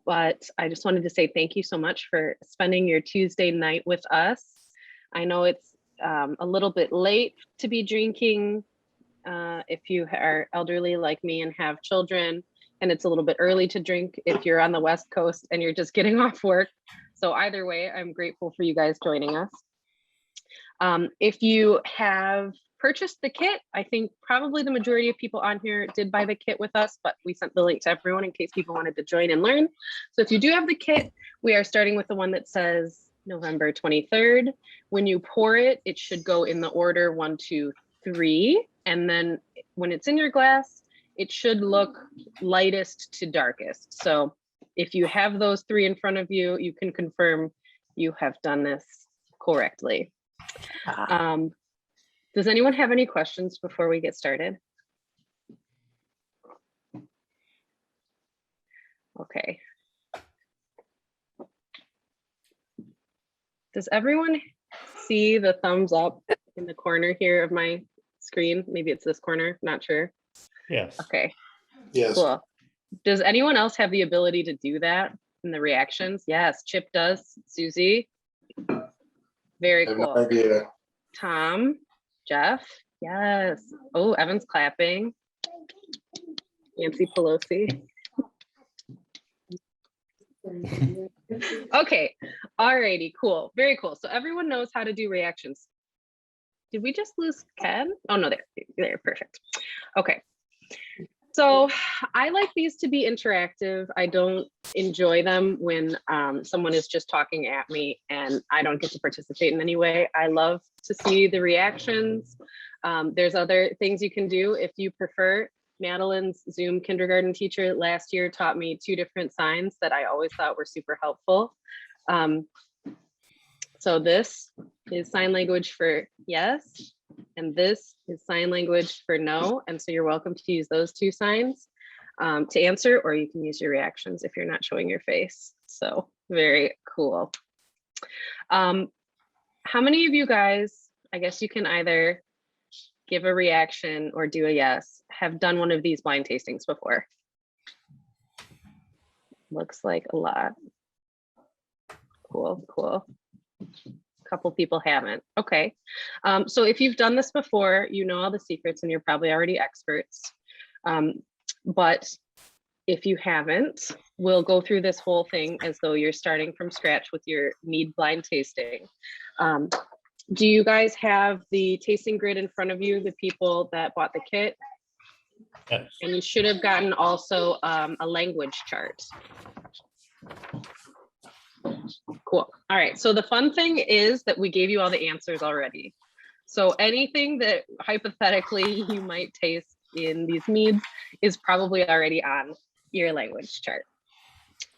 But I just wanted to say thank you so much for spending your Tuesday night with us. I know it's a little bit late to be drinking if you are elderly like me and have children, and it's a little bit early to drink if you're on the West Coast and you're just getting off work. So either way, I'm grateful for you guys joining us. If you have purchased the kit, I think probably the majority of people on here did buy the kit with us, but we sent the link to everyone in case people wanted to join and learn. So if you do have the kit, we are starting with the one that says November 23rd. When you pour it, it should go in the order 1, 2, 3. And then when it's in your glass, it should look lightest to darkest. So if you have those 3 in front of you, you can confirm you have done this correctly. Does anyone have any questions before we get started? Okay. Does everyone see the thumbs up in the corner here of my screen? Maybe it's this corner, not sure. Yes. Okay. Yes. Cool. Does anyone else have the ability to do that in the reactions? Yes, Chip does. Susie? Very I have cool. no idea. Tom? Jeff? Yes. Oh, Evan's clapping. Nancy Pelosi. Okay. Alrighty, cool. Very cool. So everyone knows how to do reactions. Did we just lose Ken? Oh no, there, perfect. Okay. So I like these to be interactive. I don't enjoy them when someone is just talking at me and I don't get to participate in any way. I love to see the reactions. There's other things you can do if you prefer. Madeline's Zoom kindergarten teacher last year taught me 2 different signs that I always thought were super helpful. So this is sign language for yes, and this is sign language for no. And so you're welcome to use those 2 signs to answer, or you can use your reactions if you're not showing your face. So very cool. How many of you guys, I guess you can either give a reaction or do a yes, have done one of these blind tastings before? Looks like a lot. Cool, cool. A couple people haven't. Okay. So if you've done this before, you know all the secrets and you're probably already experts. But if you haven't, we'll go through this whole thing as though you're starting from scratch with your Mead blind tasting. Do you guys have the tasting grid in front of you, the people that bought the kit? Yes. And you should have gotten also a language chart. Cool. All right. So the fun thing is that we gave you all the answers already. So anything that hypothetically you might taste in these meads is probably already on your language chart.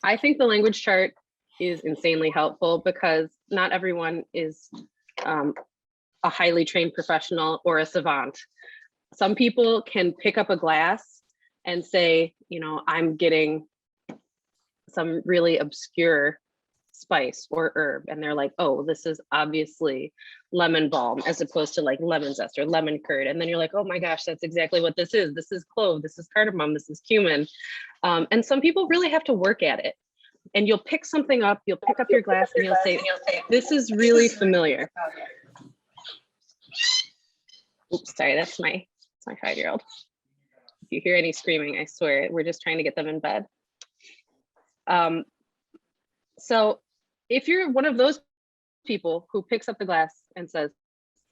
I think the language chart is insanely helpful because not everyone is a highly trained professional or a savant. Some people can pick up a glass and say, you know, I'm getting some really obscure spice or herb, and they're like, oh, this is obviously lemon balm as opposed to like lemon zest or lemon curd, and then you're like, oh my gosh, that's exactly what this is clove, this is cardamom, this is cumin. And some people really have to work at it, and you'll pick something up, you'll pick up your glass and you'll say, this is really familiar. Oops, sorry, that's my 5-year-old. If you hear any screaming, I swear we're just trying to get them in bed. So if you're one of those people who picks up the glass and says,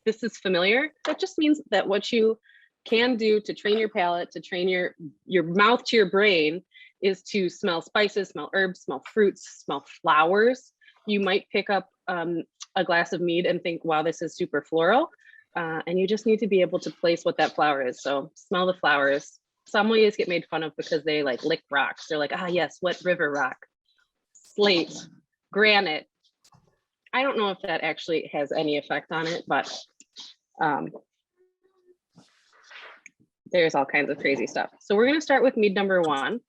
this is familiar, that just means that what you can do to train your palate, to train your mouth to your brain, is to smell spices, smell herbs, smell fruits, smell flowers. You might pick up a glass of mead and think, wow, this is super floral. And you just need to be able to place what that flower is. So smell the flowers. Sommeliers get made fun of because they like lick rocks. They're like, ah, yes, wet river rock, slate, granite. I don't know if that actually has any effect on it, but there's all kinds of crazy stuff. So we're going to start with mead number 1.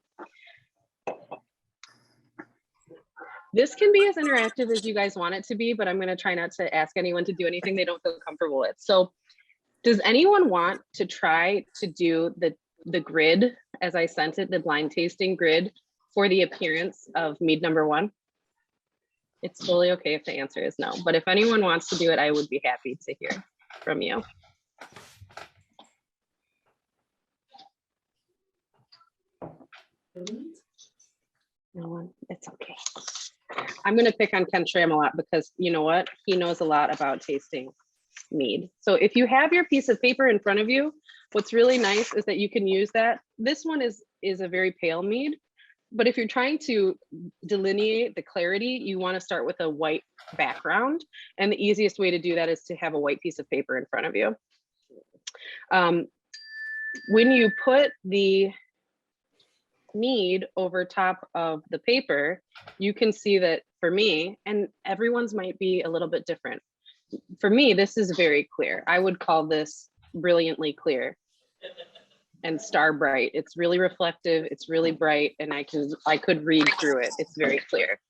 This can be as interactive as you guys want it to be, but I'm going to try not to ask anyone to do anything they don't feel comfortable with. So does anyone want to try to do the grid as I sent it, the blind tasting grid, for the appearance of mead number one? It's totally okay if the answer is no, but if anyone wants to do it, I would be happy to hear from you. No one, it's okay. I'm gonna pick on Ken Schramm a lot because you know what? He knows a lot about tasting mead. So if you have your piece of paper in front of you, what's really nice is that you can use that. This one is a very pale mead, but if you're trying to delineate the clarity, you want to start with a white background. And the easiest way to do that is to have a white piece of paper in front of you. When you put the mead over top of the paper, you can see that for me, and everyone's might be a little bit different. For me, this is very clear. I would call this brilliantly clear and star bright. It's really reflective, it's really bright, and I could read through it. It's very clear.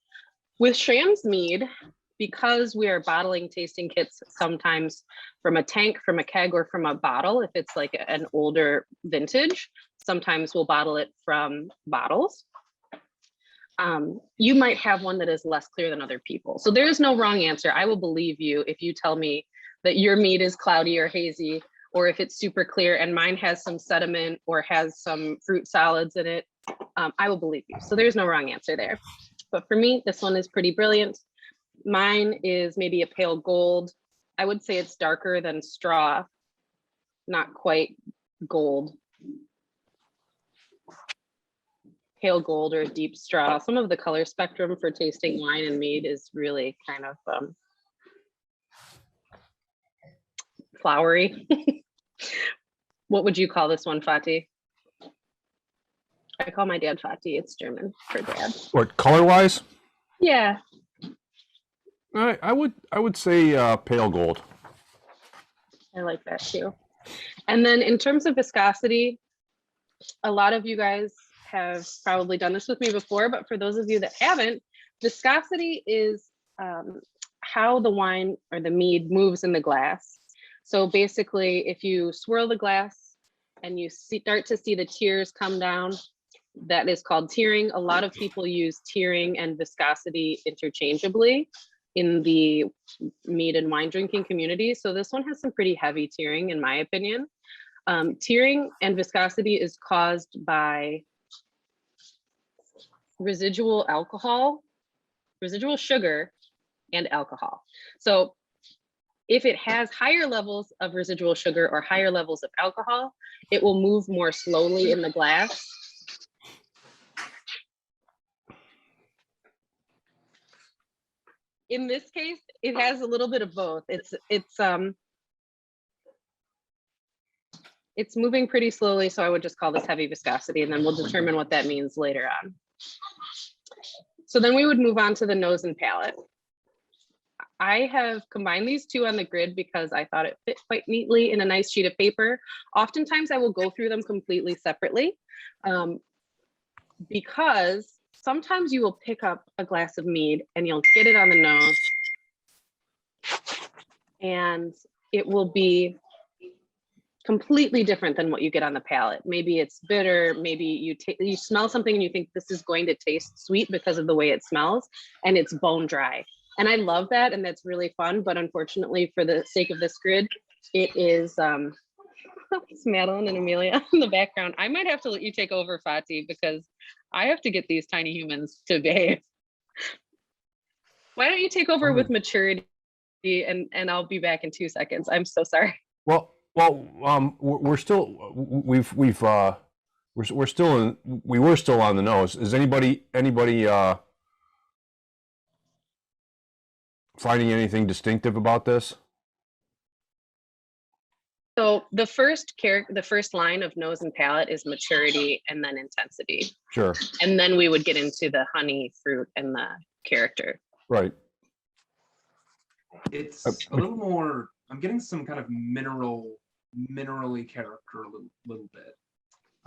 With Schramm's mead, because we are bottling tasting kits sometimes from a tank, from a keg, or from a bottle, if it's like an older vintage, sometimes we'll bottle it from bottles. You might have one that is less clear than other people. So there is no wrong answer. I will believe you if you tell me that your mead is cloudy or hazy, or if it's super clear and mine has some sediment or has some fruit solids in it. I will believe you. So there's no wrong answer there. But for me, this one is pretty brilliant. Mine is maybe a pale gold. I would say it's darker than straw, not quite gold. Pale gold or deep straw. Some of the color spectrum for tasting wine and mead is really kind of flowery. What would you call this one, Fatih? I call my dad Fatih. It's German for dad. What, color-wise? Yeah. I would say pale gold. I like that too. And then in terms of viscosity, a lot of you guys have probably done this with me before, but for those of you that haven't, viscosity is how the wine or the mead moves in the glass. So basically, if you swirl the glass and you start to see the tears come down, that is called tearing. A lot of people use tearing and viscosity interchangeably in the mead and wine drinking community. So this one has some pretty heavy tearing, in my opinion. Tearing and viscosity is caused by residual alcohol, residual sugar, and alcohol. So if it has higher levels of residual sugar or higher levels of alcohol, it will move more slowly in the glass. In this case, it has a little bit of both. It's moving pretty slowly, so I would just call this heavy viscosity, and then we'll determine what that means later on. So then we would move on to the nose and palate. I have combined these two on the grid because I thought it fit quite neatly in a nice sheet of paper. Oftentimes I will go through them completely separately because sometimes you will pick up a glass of mead and you'll get it on the nose and it will be completely different than what you get on the palate. Maybe it's bitter, maybe you smell something and you think this is going to taste sweet because of the way it smells, and it's bone dry. And I love that, and that's really fun, but unfortunately for the sake of this grid, it is, it's Madeline and Amelia in the background. I might have to let you take over, Fatih, because I have to get these tiny humans to behave. Why don't you take over with maturity, and I'll be back in 2 seconds. I'm so sorry. Well, we're still we were still on the nose. Is anybody finding anything distinctive about this? So the first line of nose and palate is maturity and then intensity. Sure. And then we would get into the honey, fruit, and the character. Right. It's a little more, I'm getting some kind of minerally character a little bit.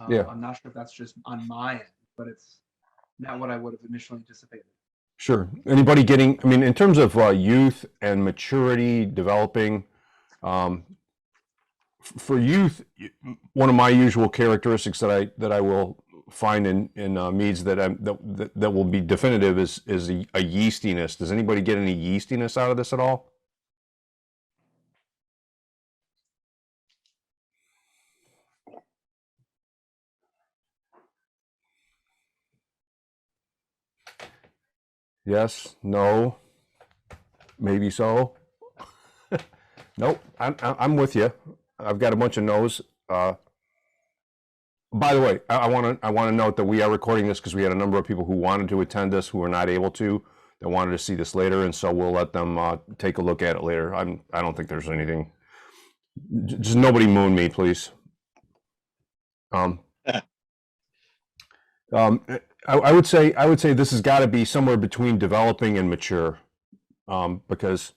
Yeah. I'm not sure if that's just on my end, but it's not what I would have initially anticipated. Sure. Anybody getting, I mean, in terms of youth and maturity developing, for youth, one of my usual characteristics that I will find in meads that will be definitive is a yeastiness. Does anybody get any yeastiness out of this at all? Yes, no, maybe so. Nope, I'm with you. I've got a bunch of no's. By the way, I want to note that we are recording this because we had a number of people who wanted to attend this who were not able to, that wanted to see this later, and so we'll let them take a look at it later. I don't think there's anything. Just nobody moon me, please. I would say this has got to be somewhere between developing and mature, because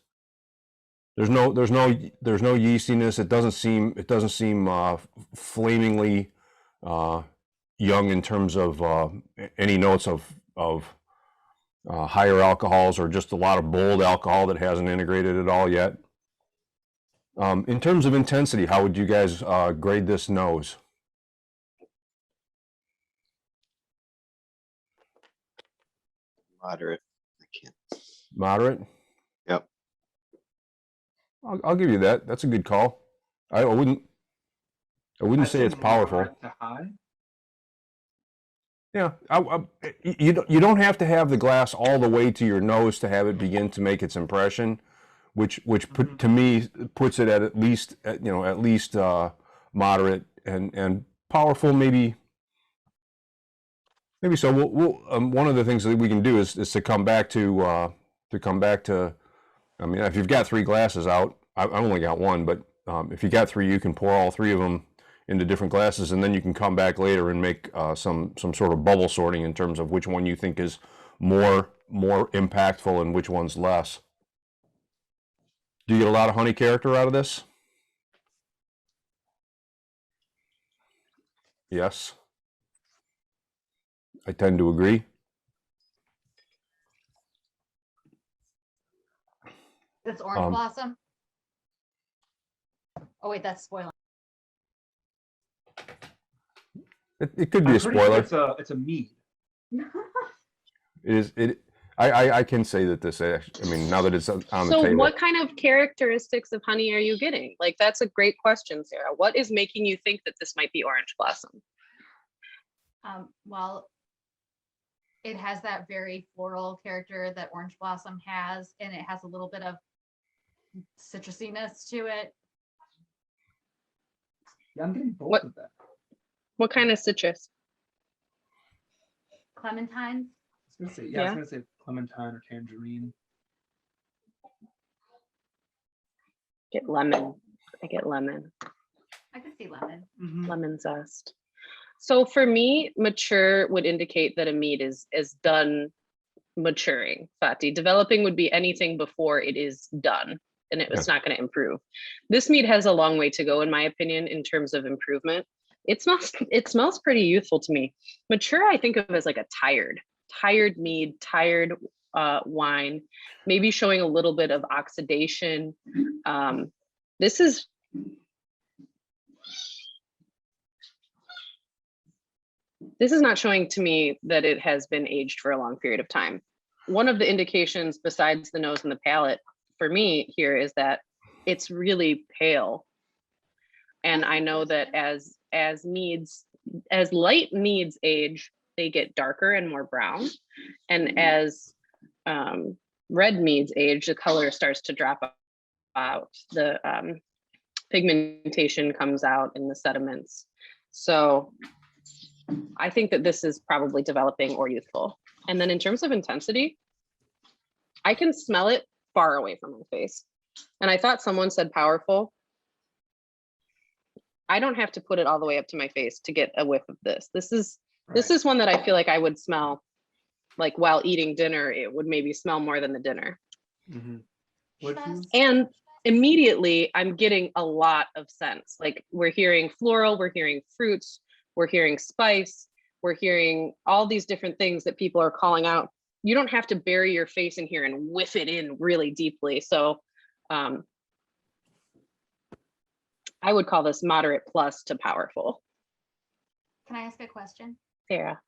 there's no yeastiness. It doesn't seem flamingly young in terms of any notes of higher alcohols or just a lot of bold alcohol that hasn't integrated at all yet. In terms of intensity, how would you guys grade this nose? Moderate. I can't. Moderate? Yep. I'll give you that. That's a good call. I wouldn't I'd say it's powerful. moderate to high. Yeah, you don't have to have the glass all the way to your nose to have it begin to make its impression, which to me puts it at least moderate and powerful, maybe so. We'll one of the things that we can do is to come back to. I mean, if you've got 3 glasses out, I've only got 1, but if you got 3, you can pour all 3 of them into different glasses, and then you can come back later and make some sort of bubble sorting in terms of which one you think is more impactful and which one's less. Do you get a lot of honey character out of this? Yes. I tend to agree. That's orange blossom. Oh wait, that's spoiling. It could be a I'm pretty sure spoiler. it's a mead. It is. I can say that this. I mean, now that it's on the So table. what kind of characteristics of honey are you getting? Like, that's a great question, Sarah. What is making you think that this might be orange blossom? Well, it has that very floral character that orange blossom has, and it has a little bit of citrusiness to it. Yeah, I'm getting both What- of that. What kind of citrus? Clementines. I was Yeah. gonna say clementine or tangerine. Get lemon. I get lemon. I could see lemon. Lemon zest. So for me, mature would indicate that a mead is done maturing. Fati, developing would be anything before it is done, and it's not going to improve. This mead has a long way to go, in my opinion, in terms of improvement. It smells pretty youthful to me. Mature, I think of as like a tired mead, tired wine, maybe showing a little bit of oxidation. This is not showing to me that it has been aged for a long period of time. One of the indications besides the nose and the palate for me here is that it's really pale. And I know that as light meads age, they get darker and more brown. And as red meads age, the color starts to drop out. The pigmentation comes out in the sediments. So I think that this is probably developing or youthful. And then in terms of intensity, I can smell it far away from my face. And I thought someone said powerful. I don't have to put it all the way up to my face to get a whiff of this. This is one that I feel like I would smell like while eating dinner. It would maybe smell more than the dinner. And immediately I'm getting a lot of scents. Like, we're hearing floral, we're hearing fruits, we're hearing spice, we're hearing all these different things that people are calling out. You don't have to bury your face in here and whiff it in really deeply. So I would call this moderate plus to powerful. Can I ask a question? Sarah.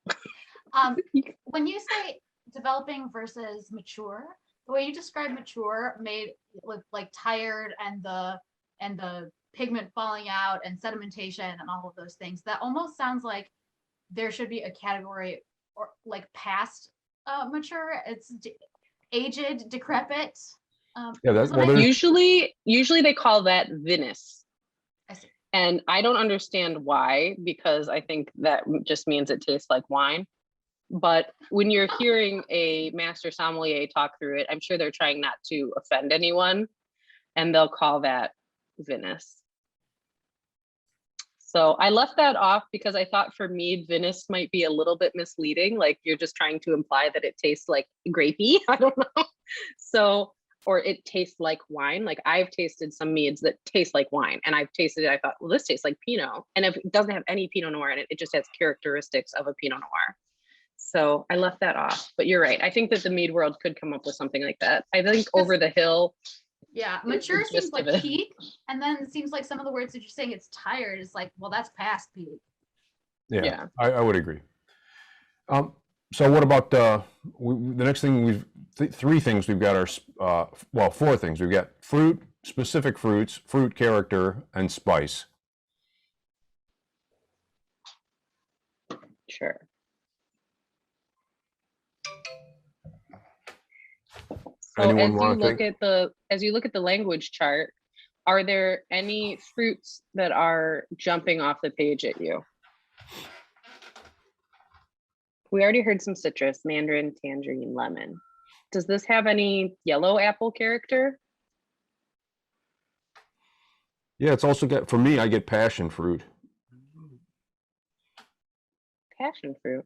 When you say developing versus mature, the way you describe mature made look like tired and the pigment falling out and sedimentation and all of those things. That almost sounds like there should be a category or like past mature. It's aged, decrepit. Yeah, is that's what I well, there's Usually they call that Venus. I see. And I don't understand why, because I think that just means it tastes like wine. But when you're hearing a master sommelier talk through it, I'm sure they're trying not to offend anyone, and they'll call that Venus. So I left that off because I thought for mead, Venus might be a little bit misleading. Like you're just trying to imply that it tastes like grapey. I don't know. So, or it tastes like wine. Like I've tasted some meads that taste like wine, and I've tasted it. I thought, well, this tastes like Pinot. And if it doesn't have any Pinot Noir in it, it just has characteristics of a Pinot Noir. So I left that off, but you're right. I think that the mead world could come up with something like that. I think over the hill. Yeah, mature the seems gist like of it. peak, and then it seems like some of the words that you're saying it's tired is like, well, that's past peak. yeah. I would agree. So what about the next thing? We've three things we've got are well, four things. We've got fruit, specific fruits, fruit character, and spice. Sure. So Anyone wanna as you look at the language chart, are there any fruits that are jumping off the page at you? We already heard some citrus, mandarin, tangerine, lemon. Does this have any yellow apple character? Yeah, it's also got, for me, I get passion fruit. Passion fruit.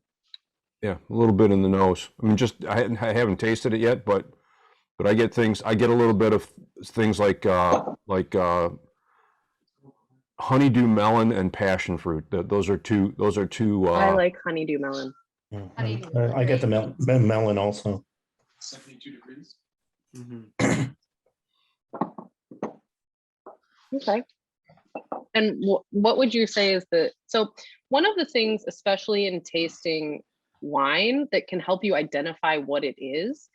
Yeah, a little bit in the nose. I mean, just I haven't tasted it yet, but I get things. I get a little bit of things like honeydew melon and passion fruit. Those are two. I like honeydew melon. Honeydew I get the melon also. 72 degrees. Okay. And what would you say is so one of the things, especially in tasting wine, that can help you identify what it is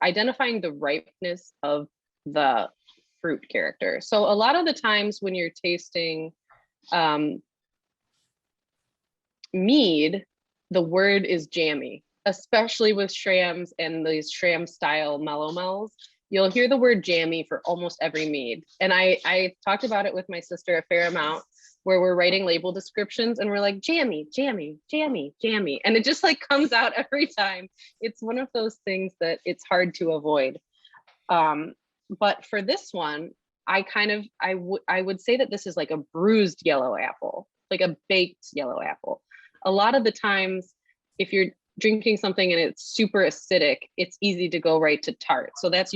identifying the ripeness of the fruit character. So a lot of the times when you're tasting mead, the word is jammy, especially with Schramms and these Schramm style mellow mells. You'll hear the word jammy for almost every mead. And I talked about it with my sister a fair amount, where we're writing label descriptions and we're like, jammy, jammy, jammy, jammy. And it just like comes out every time. It's one of those things that it's hard to avoid. But for this one, I would say that this is like a bruised yellow apple, like a baked yellow apple. A lot of the times, if you're drinking something and it's super acidic, it's easy to go right to tart. So that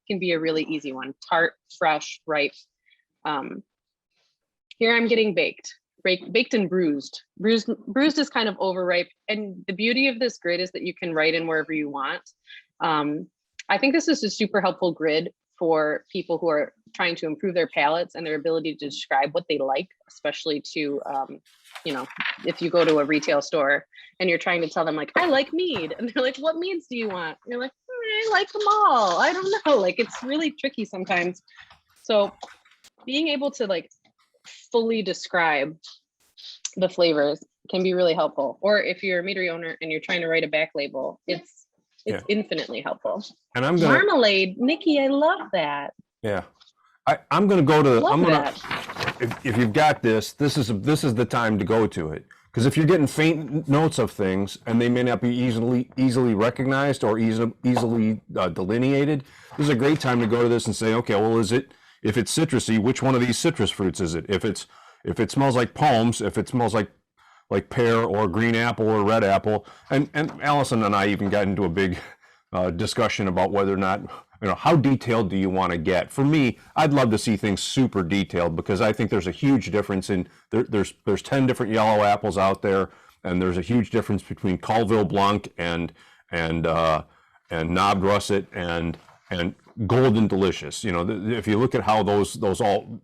can be a really easy one. Tart, fresh, ripe. Here I'm getting baked and bruised. Bruised is kind of overripe. And the beauty of this grid is that you can write in wherever you want. I think this is a super helpful grid for people who are trying to improve their palates and their ability to describe what they like, especially to, if you go to a retail store and you're trying to tell them like, I like mead. And they're like, what meads do you want? And you're like, I like them all. I don't know. Like, it's really tricky sometimes. So being able to like fully describe the flavors can be really helpful. Or if you're a meadery owner and you're trying to write a back label, it's infinitely helpful. And I'm gonna marmalade, Nikki, I love that. Yeah, I'm gonna go to. Love I'm gonna. that. If you've got this is the time to go to it, because if you're getting faint notes of things and they may not be easily recognized or easily delineated, this is a great time to go to this and say, okay, well, if it's citrusy, which one of these citrus fruits is it? If it smells like palms, if it smells like pear or green apple or red apple, and Alyson and I even got into a big discussion about whether or not, how detailed do you want to get? For me, I'd love to see things super detailed, because I think there's a huge difference in there's 10 different yellow apples out there, and there's a huge difference between Colville Blanc and Knobbed Russet and and golden delicious. You know, if you look at how those all,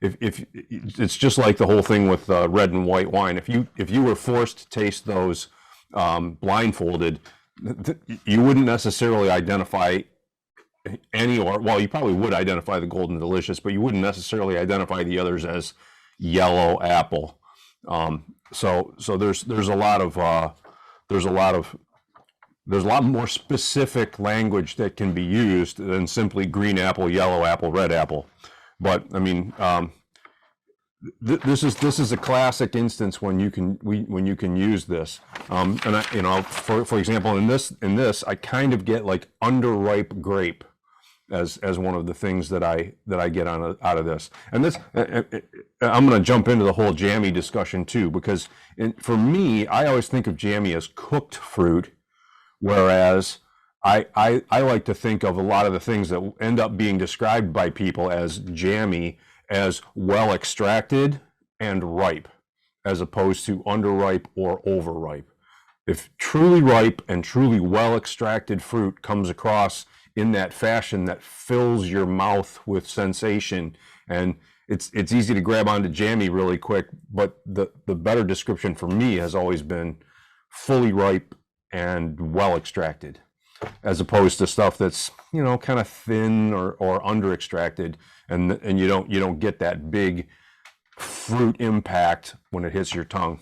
if it's just like the whole thing with red and white wine. If you were forced to taste those blindfolded, you wouldn't necessarily identify any, or well, you probably would identify the golden delicious, but you wouldn't necessarily identify the others as yellow apple. So there's a lot more specific language that can be used than simply green apple, yellow apple, red apple. But I mean, this is a classic instance when you can use this. And I, you know, for example, in this, I kind of get like underripe grape as one of the things that I get out of this. And this, I'm going to jump into the whole jammy discussion too, because for me, I always think of jammy as cooked fruit. Whereas I like to think of a lot of the things that end up being described by people as jammy as well extracted and ripe, as opposed to underripe or overripe. If truly ripe and truly well extracted fruit comes across in that fashion that fills your mouth with sensation, and it's easy to grab onto jammy really quick, but the better description for me has always been fully ripe and well extracted, as opposed to stuff that's, you know, kind of thin or under extracted, and you don't get that big fruit impact when it hits your tongue.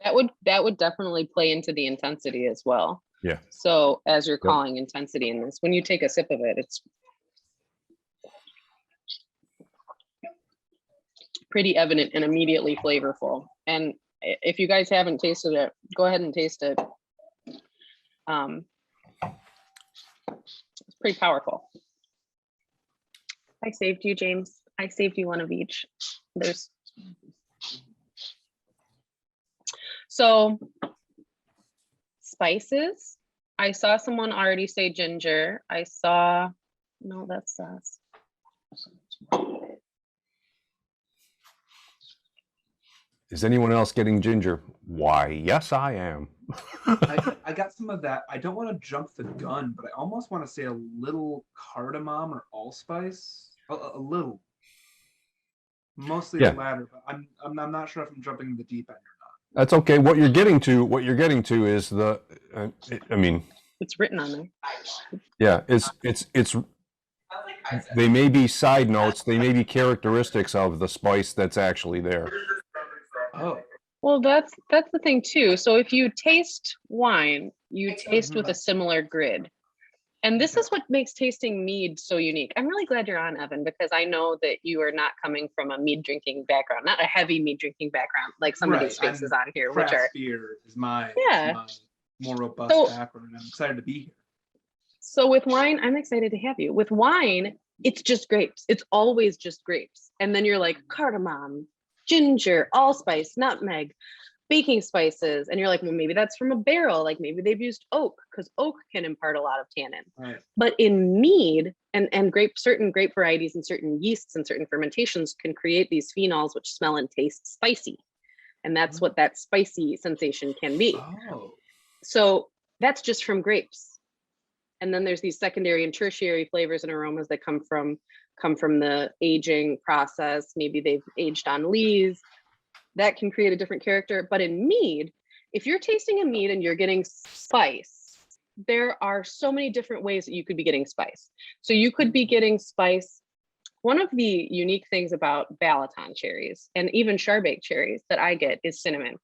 That would definitely play into the intensity as well. Yeah. So as you're calling intensity in this, when you take a sip of it, it's pretty evident and immediately flavorful. And if you guys haven't tasted it, go ahead and taste it. It's pretty powerful. I saved you, James. I saved you one of each. So spices. I saw someone already say ginger. No, that's sauce. Is anyone else getting ginger? Why, yes, I am. I got some of that. I don't want to jump the gun, but I almost want to say a little cardamom or allspice. A little. Mostly the latter, but I'm not sure if I'm jumping the deep end or not. That's okay. What you're getting to is the. I mean, it's written on there. Yeah, it's. They may be side notes. They may be characteristics of the spice that's actually there. Oh. Well, that's the thing too. So if you taste wine, you taste with a similar grid. And this is what makes tasting mead so unique. I'm really glad you're on, Evan, because I know that you are not coming from a mead drinking background, not a heavy mead drinking background, like some of these faces on here, which are beer is my more robust background. I'm excited to be here. So with wine, I'm excited to have you. With wine, it's just grapes. It's always just grapes. And then you're like cardamom, ginger, allspice, nutmeg, baking spices, and you're like, well, maybe that's from a barrel, like maybe they've used oak, because oak can impart a lot of tannin. Right. But in mead and certain grape varieties and certain yeasts and certain fermentations can create these phenols which smell and taste spicy, and that's what that spicy sensation can be. So that's just from grapes. And then there's these secondary and tertiary flavors and aromas that come from the aging process. Maybe they've aged on lees. That can create a different character. But in mead, if you're tasting a mead and you're getting spice, there are so many different ways that you could be getting spice. So you could be getting spice. One of the unique things about Balaton cherries and even Charbake cherries that I get is cinnamon.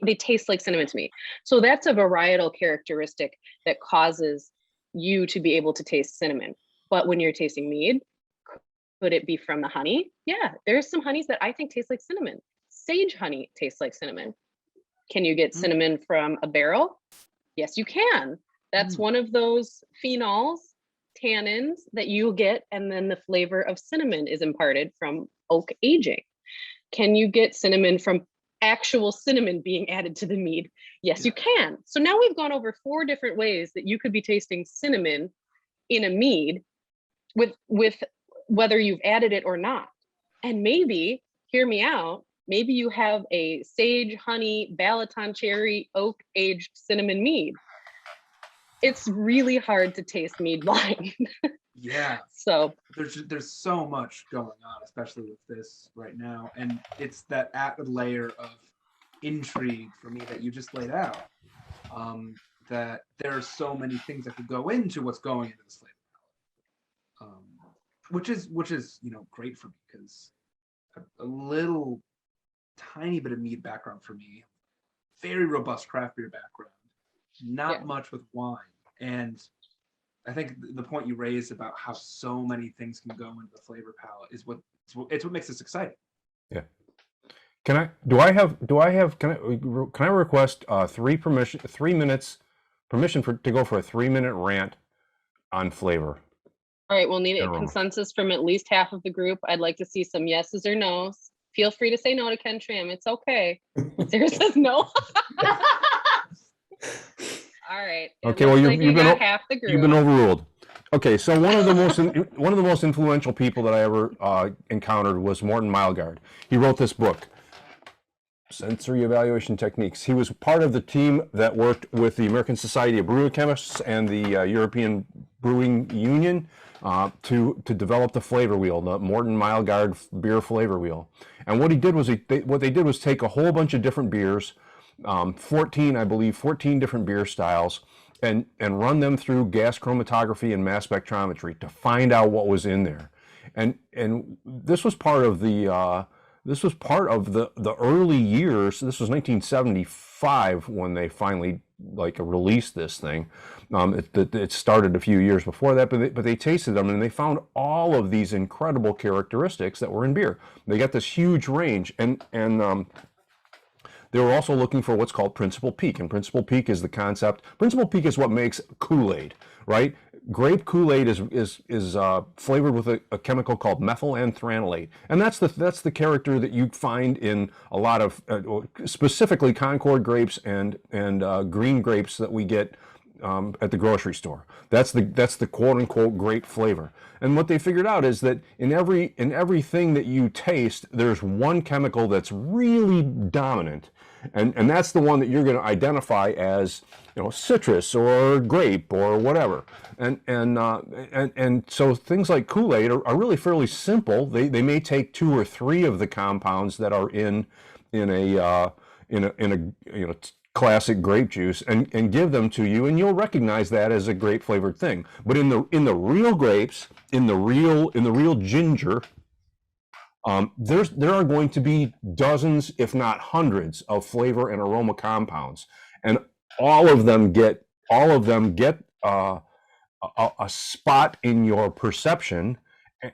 They taste like cinnamon to me. So that's a varietal characteristic that causes you to be able to taste cinnamon. But when you're tasting mead, could it be from the honey? Yeah, there's some honeys that I think taste like cinnamon. Sage honey tastes like cinnamon. Can you get cinnamon from a barrel? Yes, you can. That's one of those phenols, tannins that you get, and then the flavor of cinnamon is imparted from oak aging. Can you get cinnamon from actual cinnamon being added to the mead? Yes, you can. So now we've gone over 4 different ways that you could be tasting cinnamon in a mead with whether you've added it or not. And maybe, hear me out, maybe you have a sage, honey, Balaton cherry, oak aged cinnamon mead. it's really hard to taste mead blind. Yeah. So There's so much going on, especially with this right now, and it's that added layer of intrigue for me that you just laid out. That there are so many things that could go into what's going into this flavor palette, which is great for me because a little tiny bit of mead background for me, very robust craft beer background, not much with wine, and I think the point you raised about how so many things can go into the flavor palette is what makes this exciting. Yeah. Can I request 3 minutes permission to go for a 3-minute rant on flavor? All right, we'll need a Aroma. consensus from at least half of the group. I'd like to see some yeses or nos. Feel free to say no to Ken Tram. It's okay. Sarah says no. All right. Okay, well, you've been half the group. You've been overruled. Okay, so one of the most influential people that I ever encountered was Morton Milegaard. He wrote this book, Sensory Evaluation Techniques. He was part of the team that worked with the American Society of Brewing Chemists and the European Brewing Union to develop the flavor wheel, the Morton Milegaard beer flavor wheel. And what he did was what they did was take a whole bunch of different beers, 14 different beer styles, and run them through gas chromatography and mass spectrometry to find out what was in there. And this was part of the early years. This was 1975 when they finally released this thing. It started a few years before that, but they tasted them and they found all of these incredible characteristics that were in beer. They got this huge range, and they were also looking for what's called principal peak, and principal peak is the concept. Principal peak is what makes Kool-Aid, right? Grape Kool-Aid is flavored with a chemical called methylanthranilate, and that's the character that you find in a lot of specifically Concord grapes and green grapes that we get at the grocery store. That's the quote unquote grape flavor. And what they figured out is that in everything that you taste, there's one chemical that's really dominant, and that's the one that you're going to identify as citrus or grape or whatever. And so things like Kool-Aid are really fairly simple. They may take 2 or 3 of the compounds that are in a classic grape juice and give them to you, and you'll recognize that as a grape flavored thing. But in the real grapes, in the real ginger, there are going to be dozens, if not hundreds, of flavor and aroma compounds, and all of them get a spot in your perception,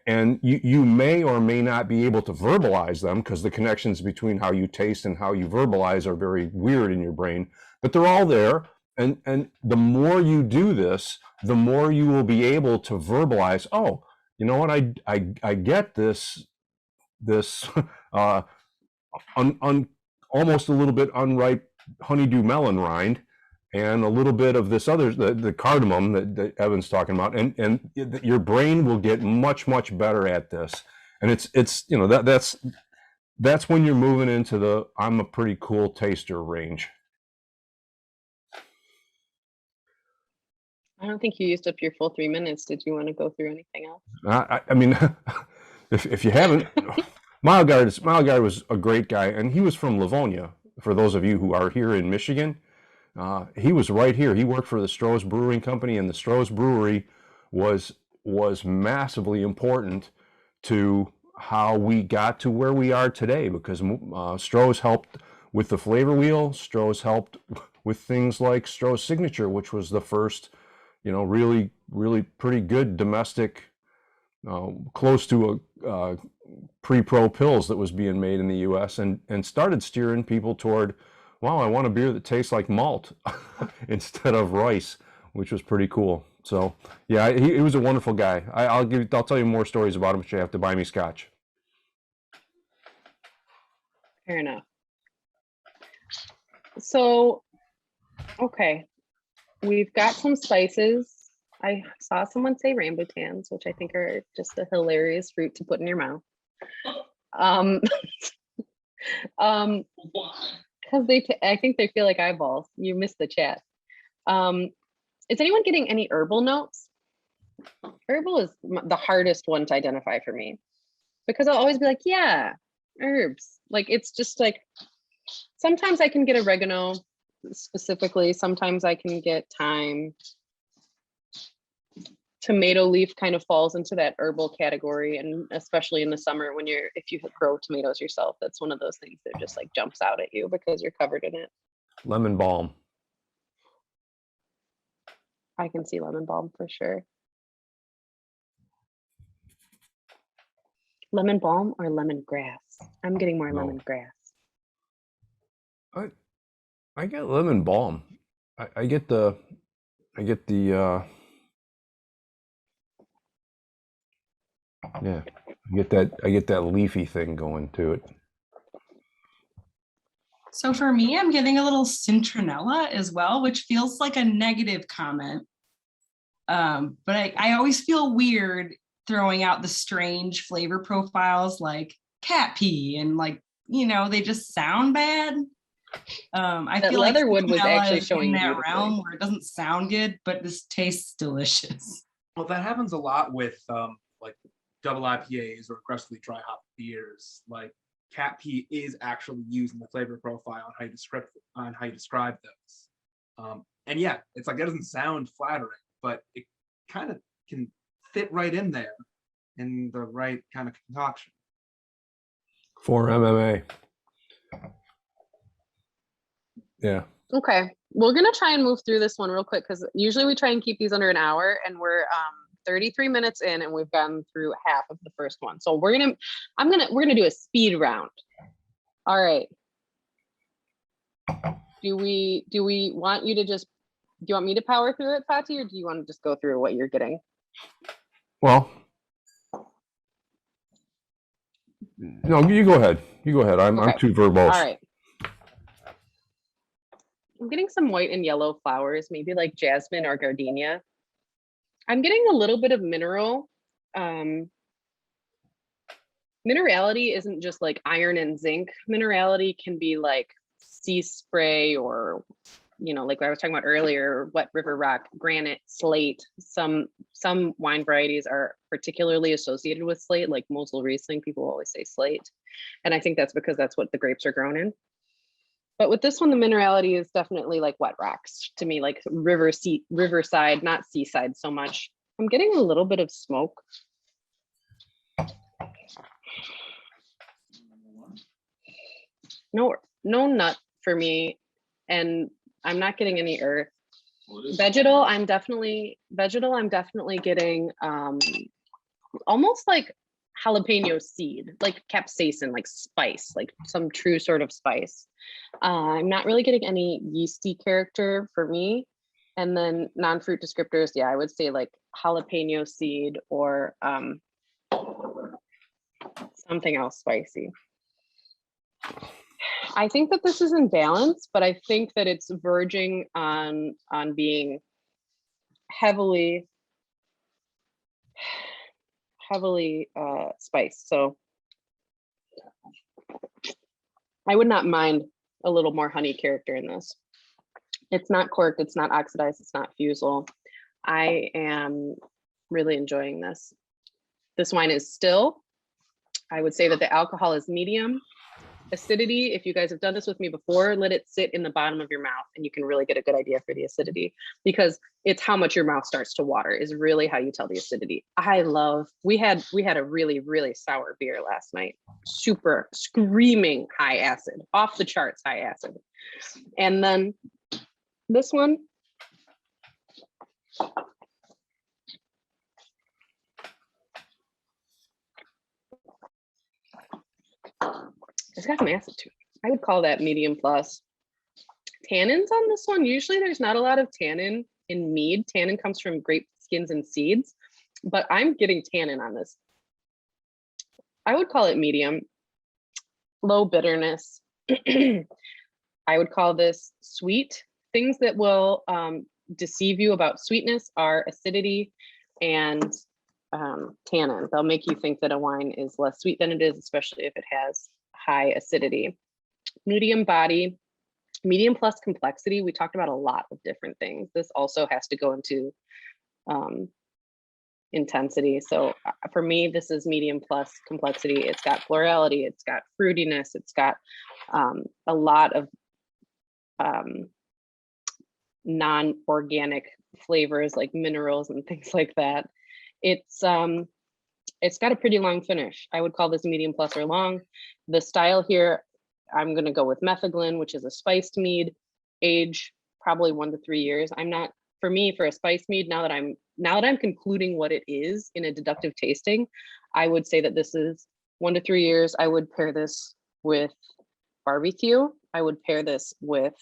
and you may or may not be able to verbalize them because the connections between how you taste and how you verbalize are very weird in your brain, but they're all there. And the more you do this, the more you will be able to verbalize, oh, you know what, I get this almost a little bit unripe honeydew melon rind, and a little bit of this other, the cardamom that Evan's talking about, and your brain will get much better at this. And it's that's when you're moving into the I'm a pretty cool taster range. I don't think you used up your full 3 minutes. Did you want to go through anything else? I mean, if you haven't, Milegaard was a great guy, and he was from Livonia. For those of you who are here in Michigan, he was right here. He worked for the Stroh's Brewing Company, and the Stroh's Brewery was massively important to how we got to where we are today, because Stroh's helped with the flavor wheel. Stroh's helped with things like Stroh's Signature, which was the first, really pretty good domestic, close to a pre-pro pills that was being made in the U.S. and started steering people toward, wow, I want a beer that tastes like malt instead of rice, which was pretty cool. So yeah, he was a wonderful guy. I'll tell you more stories about him, but you have to buy me scotch. Fair enough. So, okay, we've got some spices. I saw someone say rambutans, which I think are just a hilarious fruit to put in your mouth. Because I think they feel like eyeballs. You missed the chat. Is anyone getting any herbal notes? Herbal is the hardest one to identify for me because I'll always be like, yeah, herbs. Like, it's just like, sometimes I can get oregano specifically. Sometimes I can get thyme. Tomato leaf kind of falls into that herbal category. And especially in the summer if you grow tomatoes yourself, that's one of those things that just like jumps out at you because you're covered in it. Lemon balm. I can see lemon balm for sure. Lemon balm or lemongrass? I'm getting more lemongrass. I get lemon balm. I get the yeah, I get that leafy thing going to it. So for me, I'm getting a little citronella as well, which feels like a negative comment. But I always feel weird throwing out the strange flavor profiles like cat pee and like, they just sound bad. I That feel like leatherwood was citronella actually is showing in that beautifully. realm where it doesn't sound good, but this tastes delicious. Well, that happens a lot with like double IPAs or aggressively dry hop beers. Like cat pee is actually used in the flavor profile on how you describe those. And yeah, it's like, it doesn't sound flattering, but it kind of can fit right in there in the right kind of concoction. For MMA. Yeah. Okay, we're gonna try and move through this one real quick because usually we try and keep these under an hour, and we're 33 minutes in and we've gotten through half of the first one. So we're gonna do a speed round. All right. Do we want you to do you want me to power through it, Fati, or do you want to just go through what you're getting? Well, no, you go ahead. I'm too verbose. All right. I'm getting some white and yellow flowers, maybe like jasmine or gardenia. I'm getting a little bit of mineral. Minerality isn't just like iron and zinc. Minerality can be like sea spray or, like I was talking about earlier, wet river rock, granite, slate. Some wine varieties are particularly associated with slate, like Mosel Riesling. People always say slate. And I think that's because that's what the grapes are grown in. But with this one, the minerality is definitely like wet rocks to me, like riverside, not seaside so much. I'm getting a little bit of smoke. No nut for me, and I'm not getting any earth. Vegetal, I'm definitely getting almost like jalapeno seed, like capsaicin, like spice, like some true sort of spice. I'm not really getting any yeasty character for me. And then non-fruit descriptors, yeah, I would say like jalapeno seed or something else spicy. I think that this is in balance, but I think that it's verging on being heavily spiced. So I would not mind a little more honey character in this. It's not corked, it's not oxidized, it's not fusel. I am really enjoying this. This wine is still. I would say that the alcohol is medium. Acidity, if you guys have done this with me before, let it sit in the bottom of your mouth and you can really get a good idea for the acidity, because it's how much your mouth starts to water is really how you tell the acidity. We had a really, really sour beer last night, super screaming high acid, off the charts high acid. And then this one, it's got some acid too. I would call that medium plus. Tannins on this one, usually there's not a lot of tannin in mead. Tannin comes from grape skins and seeds, but I'm getting tannin on this. I would call it medium. Low bitterness. I would call this sweet. Things that will deceive you about sweetness are acidity and tannin. They'll make you think that a wine is less sweet than it is, especially if it has high acidity. Medium body. Medium plus complexity, we talked about a lot of different things. This also has to go into intensity. So for me, this is medium plus complexity. It's got florality, it's got fruitiness, it's got a lot of non-organic flavors like minerals and things like that. It's got a pretty long finish. I would call this medium plus or long. The style here, I'm going to go with metheglin, which is a spiced mead. Age probably 1 to 3 years. I'm not, for me, for a spiced mead, now that I'm concluding what it is in a deductive tasting, I would say that this is 1 to 3 years. I would pair this with barbecue. I would pair this with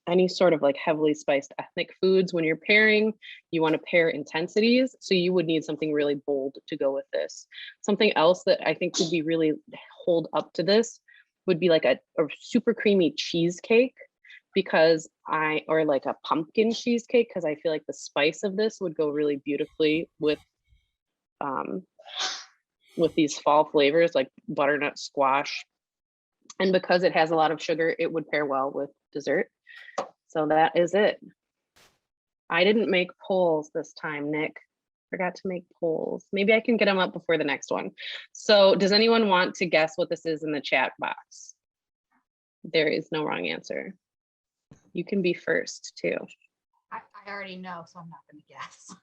any sort of like heavily spiced ethnic foods. When you're pairing, you want to pair intensities. So you would need something really bold to go with this. Something else that I think would be really hold up to this would be like a super creamy cheesecake, or like a pumpkin cheesecake, because I feel like the spice of this would go really beautifully with these fall flavors like butternut squash. And because it has a lot of sugar, it would pair well with dessert. So that is it. I didn't make polls this time, Nick. Forgot to make polls. Maybe I can get them up before the next one. So does anyone want to guess what this is in the chat box? There is no wrong answer. You can be first too. I already know, so I'm not going to guess.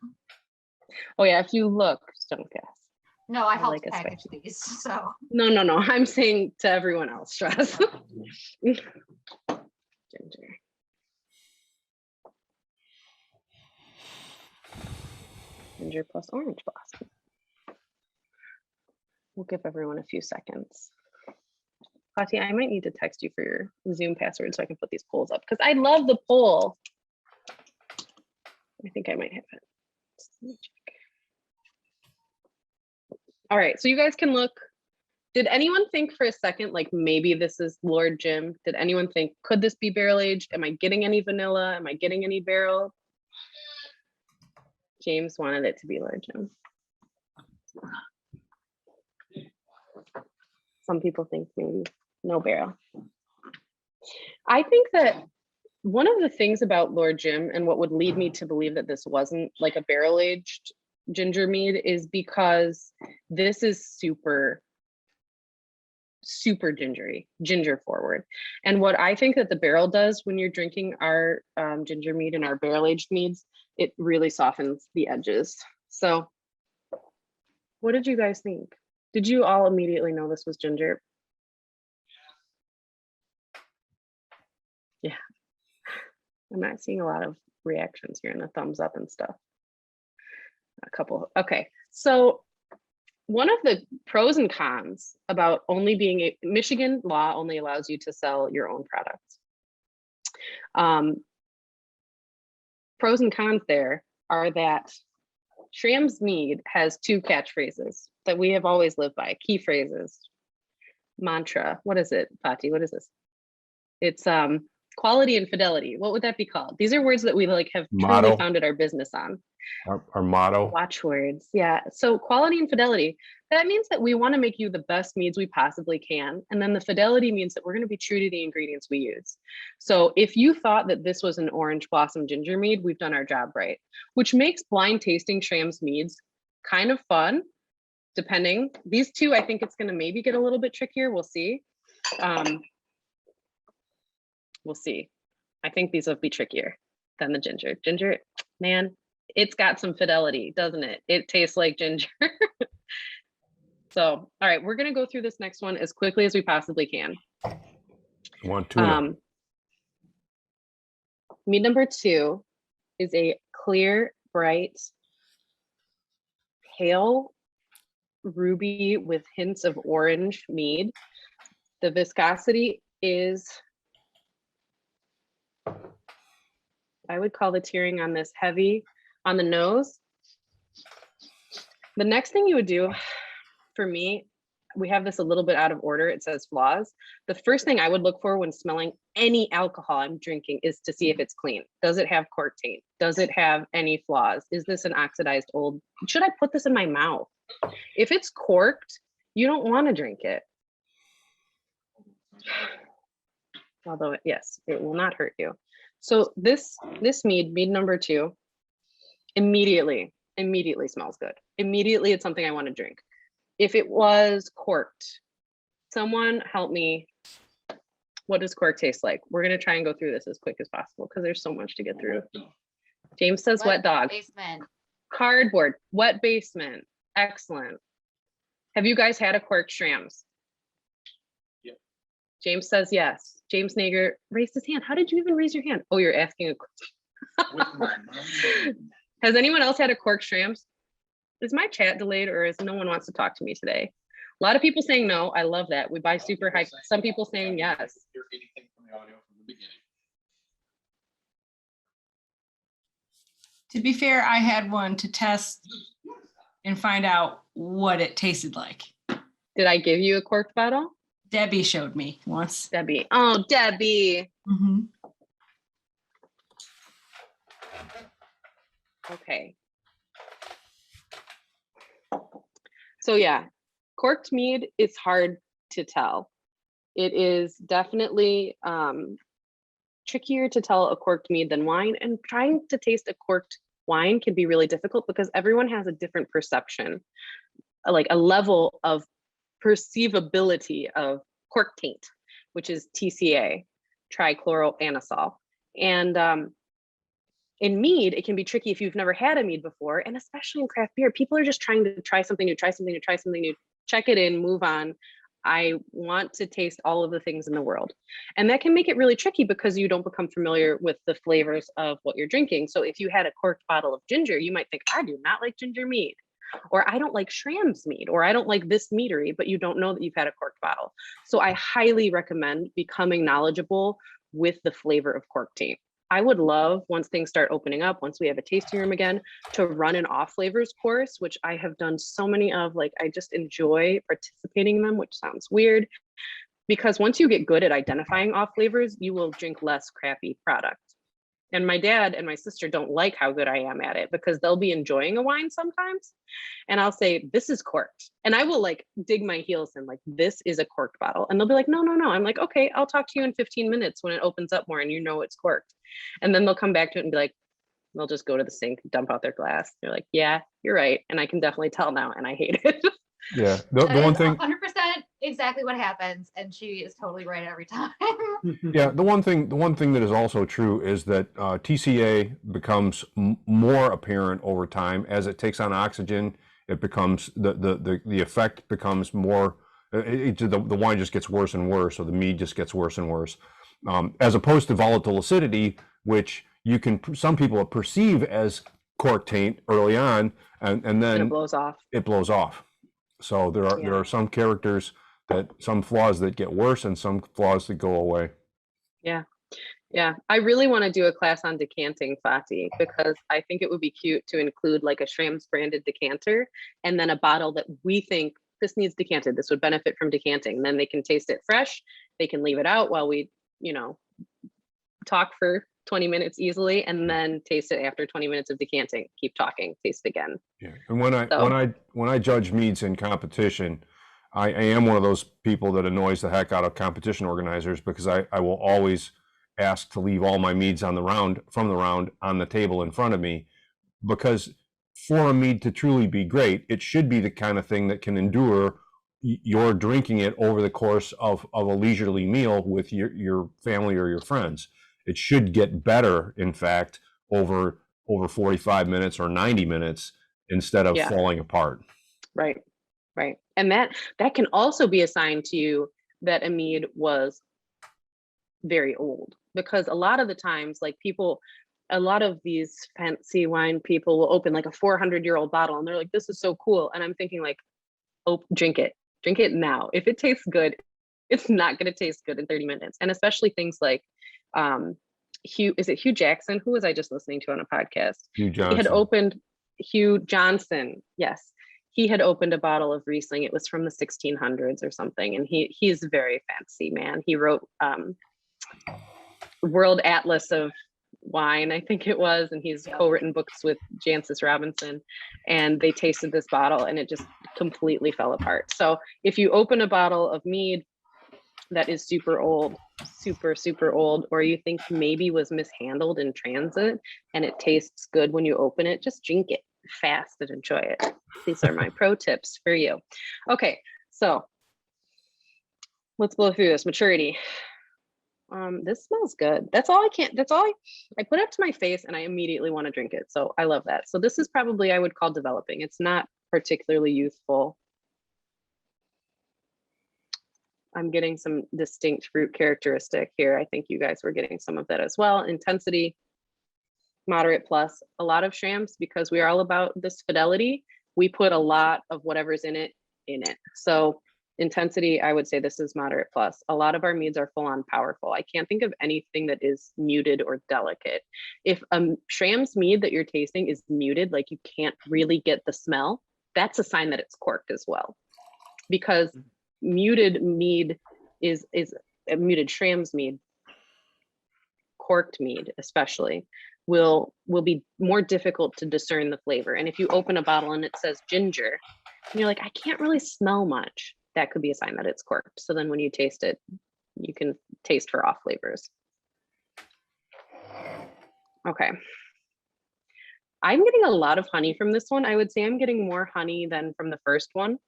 Oh yeah, if you look, just don't guess. No, I helped like a package spicy. these, so. No. I'm saying to everyone else, trust. Ginger. Ginger plus orange blossom. We'll give everyone a few seconds. Fati, I might need to text you for your Zoom password so I can put these polls up, because I love the poll. I think I might have it. Let me check. All right, so you guys can look. Did anyone think for a second, like maybe this is Lord Jim? Did anyone think, could this be barrel aged? Am I getting any vanilla? Am I getting any barrel? James wanted it to be Lord Jim. Some people think maybe no barrel. I think that one of the things about Lord Jim and what would lead me to believe that this wasn't like a barrel aged ginger mead is because this is super ginger forward. And what I think that the barrel does when you're drinking our ginger mead and our barrel aged meads, it really softens the edges. So what did you guys think? Did you all immediately know this was ginger? Yeah, I'm not seeing a lot of reactions here and the thumbs up and stuff. A couple. Okay, so one of the pros and cons about only being Michigan law only allows you to sell your own products. Pros and cons there are that Schramm's Mead has 2 catchphrases that we have always lived by, key phrases, mantra. What is it, Fati? What is this? It's quality and fidelity. What would that be called? These are words that we like have Motto. truly founded our business on. Our motto. Watchwords, yeah. So quality and fidelity, that means that we want to make you the best meads we possibly can. And then the fidelity means that we're going to be true to the ingredients we use. So if you thought that this was an orange blossom ginger mead, we've done our job right, which makes blind tasting Schramm's meads kind of fun, depending. These two, I think it's going to maybe get a little bit trickier. We'll see. We'll see. I think these will be trickier than the ginger. Ginger, man, it's got some fidelity, doesn't it? It tastes like ginger. So, all right, we're going to go through this next one as quickly as we possibly can. One, two. Mead number 2 is a clear, bright, pale ruby with hints of orange mead. The viscosity is, I would call the tiering on this heavy on the nose. The next thing you would do, for me, we have this a little bit out of order. It says flaws. The first thing I would look for when smelling any alcohol I'm drinking is to see if it's clean. Does it have cork taint? Does it have any flaws? Is this an oxidized old? Should I put this in my mouth? If it's corked, you don't want to drink it. although yes, it will not hurt you. So this mead number 2, immediately smells good. Immediately, it's something I want to drink. If it was corked, someone help me. What does cork taste like? We're going to try and go through this as quick as possible because there's so much to get through. James says wet dog. Basement. Cardboard, wet basement. Excellent. Have you guys had a corked Schramm's? Yeah. James says yes. James Naeger raised his hand. How did you even raise your hand? Oh, you're asking Has anyone else had a corked Schramm's? Is my chat delayed, or is no one wants to talk to me today? A lot of people saying no. I love that. We buy super high. Some people saying yes. Hear anything from the audio from the beginning. To be fair, I had one to test and find out what it tasted like. Did I give you a corked bottle? Debbie showed me once. Debbie. Oh, Debbie. Mm-hmm. Okay. So yeah, corked mead is hard to tell. It is definitely trickier to tell a corked mead than wine, and trying to taste a corked wine can be really difficult because everyone has a different perception, like a level of perceivability of cork taint, which is TCA, trichloroanisole. And in mead, it can be tricky if you've never had a mead before, and especially in craft beer, people are just trying to try something new, check it in, move on. I want to taste all of the things in the world. And that can make it really tricky because you don't become familiar with the flavors of what you're drinking. So if you had a corked bottle of ginger, you might think, I do not like ginger mead, or I don't like Schramm's mead, or I don't like this meadery, but you don't know that you've had a corked bottle. So I highly recommend becoming knowledgeable with the flavor of cork taint. I would love, once things start opening up, once we have a tasting room again, to run an off flavors course, which I have done so many of. Like, I just enjoy participating in them, which sounds weird, because once you get good at identifying off flavors, you will drink less crappy product. And my dad and my sister don't like how good I am at it, because they'll be enjoying a wine sometimes and I'll say, this is corked. And I will like dig my heels in, like, this is a corked bottle. And they'll be like, no. I'm like, okay, I'll talk to you in 15 minutes when it opens up more and you know it's corked. And then they'll come back to it and be like, they'll just go to the sink, dump out their glass. They're like, yeah, you're right. And I can definitely tell now, and I hate it. Yeah, the one thing, 100% exactly what happens, and she is totally right every time. yeah, the one thing that is also true is that TCA becomes more apparent over time as it takes on oxygen. It becomes the effect becomes more. The wine just gets worse and worse, or the mead just gets worse and worse, as opposed to volatile acidity, which some people perceive as cork taint early on, and then it blows off. It blows off. So there are some characters some flaws that get worse and some flaws that go away. Yeah. I really want to do a class on decanting, Fatih, because I think it would be cute to include like a Schramm's branded decanter and then a bottle that we think this needs decanted. This would benefit from decanting. And then they can taste it fresh. They can leave it out while we, talk for 20 minutes easily, and then taste it after 20 minutes of decanting. Keep talking, taste again. Yeah, and when I judge meads in competition, I am one of those people that annoys the heck out of competition organizers, because I will always ask to leave all my meads from the round on the table in front of me, because for a mead to truly be great, it should be the kind of thing that can endure your drinking it over the course of a leisurely meal with your family or your friends. It should get better, in fact, over 45 minutes or 90 minutes instead of falling apart. Right. And that can also be a sign to you that a mead was very old, because a lot of the times, like a lot of these fancy wine people will open like a 400-year-old bottle and they're like, this is so cool. And I'm thinking like, oh, drink it now. If it tastes good, it's not going to taste good in 30 minutes. And especially things like, Hugh Jackson? Who was I just listening to on a podcast? Hugh Johnson. He had opened Hugh Johnson. Yes. He had opened a bottle of Riesling. It was from the 1600s or something. And he's a very fancy man. He wrote World Atlas of Wine, I think it was. And he's co-written books with Jancis Robinson. And they tasted this bottle and it just completely fell apart. So if you open a bottle of mead that is super old, super old, or you think maybe was mishandled in transit and it tastes good when you open it, just drink it fast and enjoy it. These are my pro tips for you. Okay, so let's blow through this. Maturity. This smells good. That's all I put up to my face and I immediately want to drink it. So I love that. So this is probably, I would call developing. It's not particularly youthful. I'm getting some distinct fruit characteristic here. I think you guys were getting some of that as well. Intensity, moderate plus. A lot of Schramms, because we are all about this fidelity, we put a lot of whatever's in it. So intensity, I would say this is moderate plus. A lot of our meads are full on powerful. I can't think of anything that is muted or delicate. If a Schramm's mead that you're tasting is muted, like you can't really get the smell, that's a sign that it's corked as well. Because muted mead is a muted Schramm's mead, corked mead especially, will be more difficult to discern the flavor. And if you open a bottle and it says ginger, and you're like, I can't really smell much, that could be a sign that it's corked. So then when you taste it, you can taste for off flavors. Okay. I'm getting a lot of honey from this one. I would say I'm getting more honey than from the first one.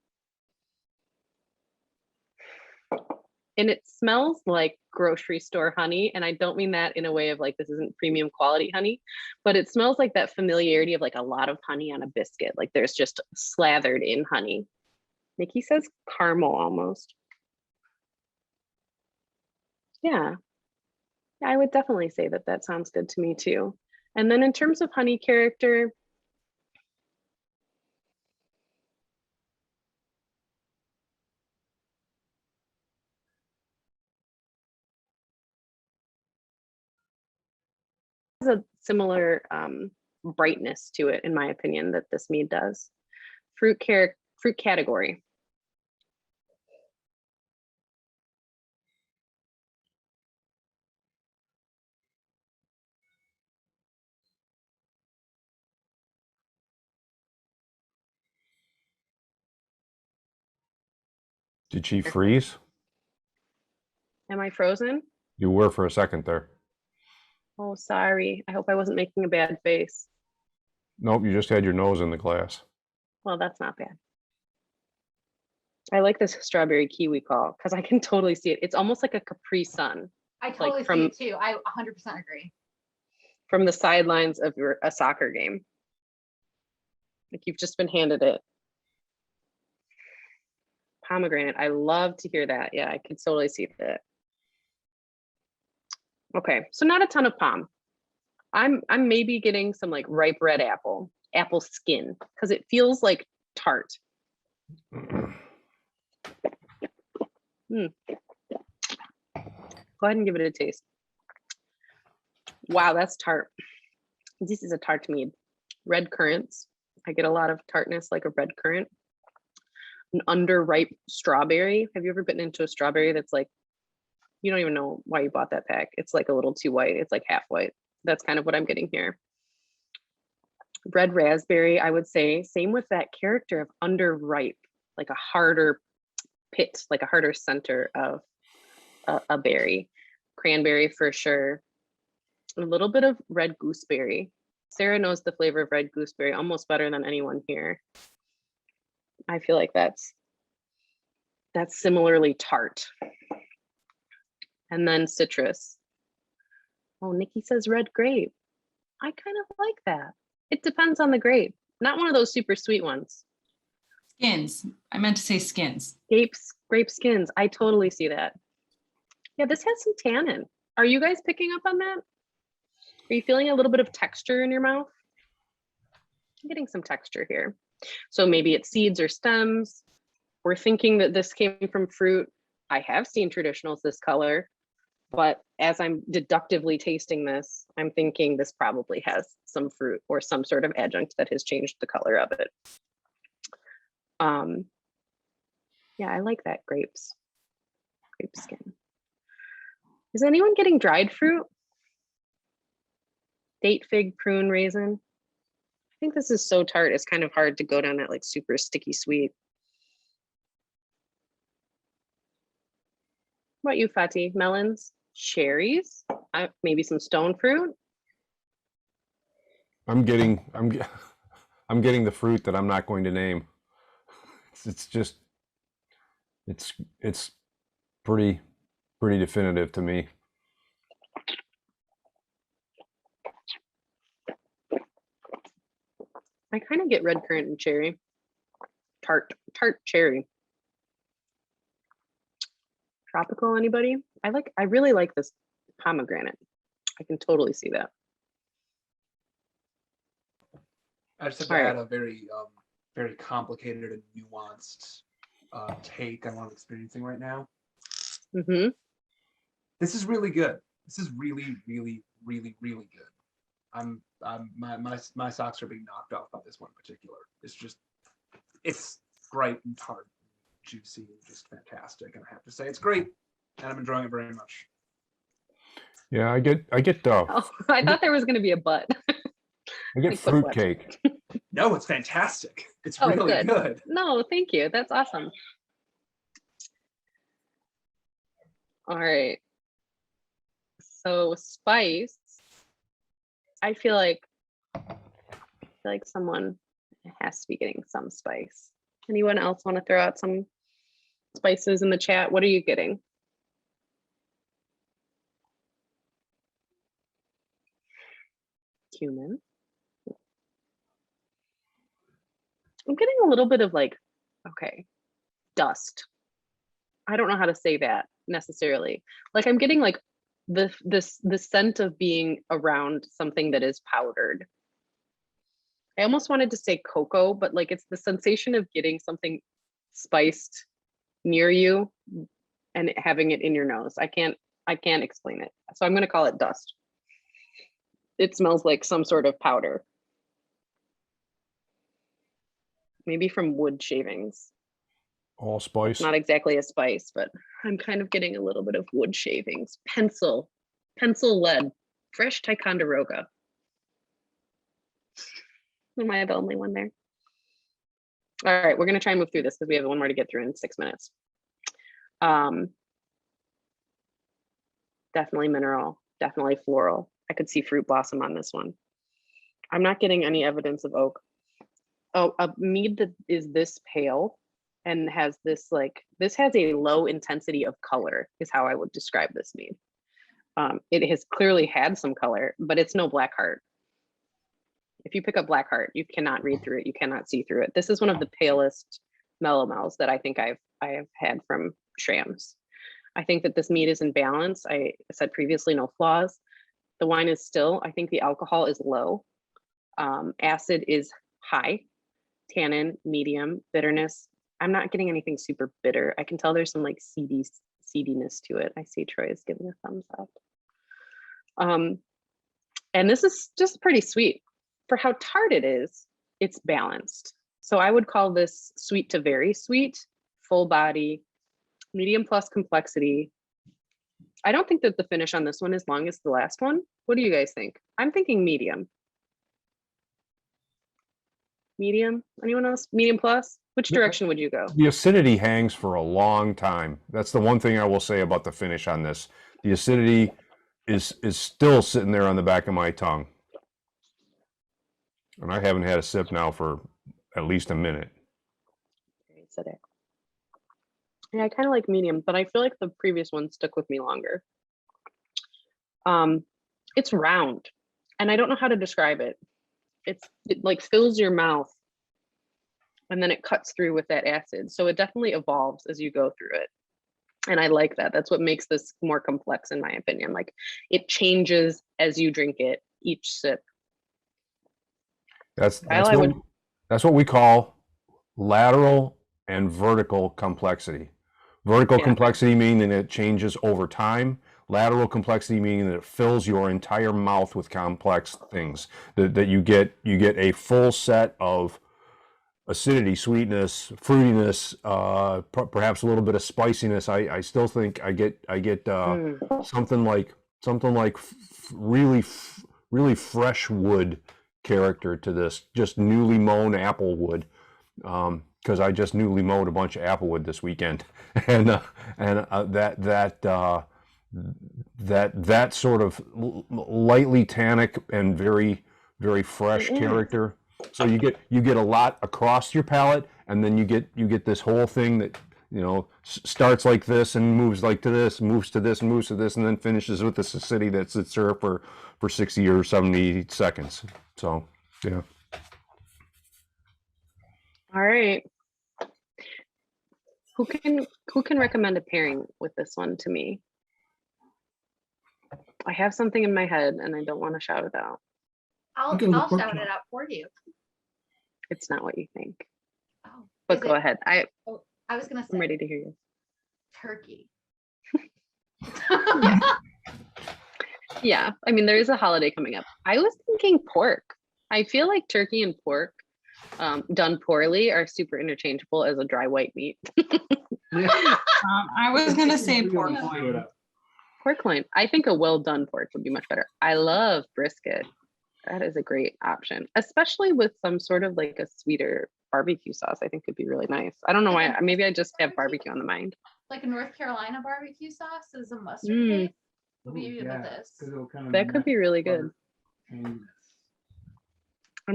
And it smells like grocery store honey. And I don't mean that in a way of like, this isn't premium quality honey, but it smells like that familiarity of like a lot of honey on a biscuit. Like there's just slathered in honey. Nikki says caramel almost. Yeah, I would definitely say that that sounds good to me too. And then in terms of honey character, a similar brightness to it, in my opinion, that this mead does. Fruit category. Did she freeze? Am I frozen? You were for a second there. Oh, sorry. I hope I wasn't making a bad face. Nope, you just had your nose in the glass. Well, that's not bad. I like this strawberry kiwi call because I can totally see it. It's almost like a Capri Sun. I totally see it too. I 100% agree. From the sidelines of a soccer game. Like you've just been handed it. Pomegranate. I love to hear that. Yeah, I could totally see that. Okay, so not a ton of pom. I'm maybe getting some like ripe red apple skin, because it feels like tart. Go ahead and give it a taste. Wow, that's tart. This is a tart mead. Red currants. I get a lot of tartness like a red currant. An underripe strawberry. Have you ever bitten into a strawberry that's like, you don't even know why you bought that pack? It's like a little too white. It's like half white. That's kind of what I'm getting here. Red raspberry, I would say, same with that character of underripe, like a harder pit, like a harder center of a berry. Cranberry for sure. A little bit of red gooseberry. Sarah knows the flavor of red gooseberry almost better than anyone here. I feel like that's similarly tart. And then citrus. Oh, Nikki says red grape. I kind of like that. It depends on the grape. Not one of those super sweet ones. Skins. I meant to say skins. Grape skins. I totally see that. Yeah, this has some tannin. Are you guys picking up on that? Are you feeling a little bit of texture in your mouth? I'm getting some texture here. So maybe it's seeds or stems. We're thinking that this came from fruit. I have seen traditionals this color, but as I'm deductively tasting this, I'm thinking this probably has some fruit or some sort of adjunct that has changed the color of it. Yeah, I like that. Grape skin. Is anyone getting dried fruit? Date, fig, prune, raisin. I think this is so tart, it's kind of hard to go down that like super sticky sweet. What about you, Fatih? Melons, cherries, maybe some stone fruit. I'm getting the fruit that I'm not going to name. It's pretty definitive to me. I kind of get red currant and cherry. Tart cherry. Tropical, anybody? I really like this pomegranate. I can totally see that. I just have to add a very very complicated and nuanced take on what I'm experiencing right now. Mm-hmm. This is really good. This is really good. My socks are being knocked off by this one in particular. It's bright and tart, and juicy, and just fantastic. And I have to say, it's great, and I'm enjoying it very much. Yeah, I get. Oh, I thought there was going to be a but. I get fruit cake. No, it's fantastic. It's really good. No, thank you. That's awesome. All right. So spice. I feel like someone has to be getting some spice. Anyone else want to throw out some spices in the chat? What are you getting? Cumin. I'm getting a little bit of dust. I don't know how to say that necessarily. I'm getting the scent of being around something that is powdered. I almost wanted to say cocoa, but it's the sensation of getting something spiced near you and having it in your nose. I can't explain it. So I'm going to call it dust. It smells like some sort of powder. Maybe from wood shavings. Allspice. Not exactly a spice, but I'm kind of getting a little bit of wood shavings. Pencil lead, fresh Ticonderoga. Am I the only one there? All right, we're going to try and move through this because we have one more to get through in 6 minutes. Definitely mineral, definitely floral. I could see fruit blossom on this one. I'm not getting any evidence of oak. Oh, a mead that is this pale and has this this has a low intensity of color is how I would describe this mead. It has clearly had some color, but it's no Black Heart. If you pick up Black Heart, you cannot read through it. You cannot see through it. This is one of the palest melomels that I think I have had from Schramm's. I think that this mead is in balance. I said previously, no flaws. The wine is still, I think the alcohol is low. Acid is high. Tannin, medium. Bitterness, I'm not getting anything super bitter. I can tell there's some seediness to it. I see Troy is giving a thumbs up. And this is just pretty sweet. For how tart it is, it's balanced. So I would call this sweet to very sweet, full body, medium plus complexity. I don't think that the finish on this one is long as the last one. What do you guys think? I'm thinking medium. Medium? Anyone else? Medium plus? Which direction would you go? The acidity hangs for a long time. That's the one thing I will say about the finish on this. The acidity is still sitting there on the back of my tongue. And I haven't had a sip now for at least a minute. Yeah, I kind of like medium, but I feel like the previous one stuck with me longer. It's round, and I don't know how to describe it. It fills your mouth, and then it cuts through with that acid. So it definitely evolves as you go through it. And I like that. That's what makes this more complex, in my opinion. It changes as you drink it, each sip. That's what we call lateral and vertical complexity. Vertical complexity meaning that it changes over time. Lateral complexity meaning that it fills your entire mouth with complex things. That you get a full set of acidity, sweetness, fruitiness, perhaps a little bit of spiciness. I still think I get something like really fresh wood character to this, just newly mown apple wood, kind because I just newly mowed a bunch of applewood this weekend, and that sort of lightly tannic and very very fresh character. So you get a lot across your palate, and then you get this whole thing that starts like this and moves like to this, moves to this, and moves to this, and then finishes with this acidity that sits there for 60 or 70 seconds. So yeah. All right. Who can recommend a pairing with this one to me? I have something in my head and I don't want to shout it out. I'll shout it out for you. It's not what you think. Oh, but go ahead. I was gonna say I'm ready to hear you. Turkey. Yeah, I mean, there is a holiday coming up. I was thinking pork. I feel like turkey and pork done poorly are super interchangeable as a dry white meat. I was gonna say pork loin. Pork loin. I think a well done pork would be much better. I love brisket. That is a great option, especially with some sort of like a sweeter barbecue sauce. I think would be really nice. I don't know why. Maybe I just have barbecue on the mind. Like a North Carolina barbecue sauce is a mustard base. Would be with this. That could be really good. I'm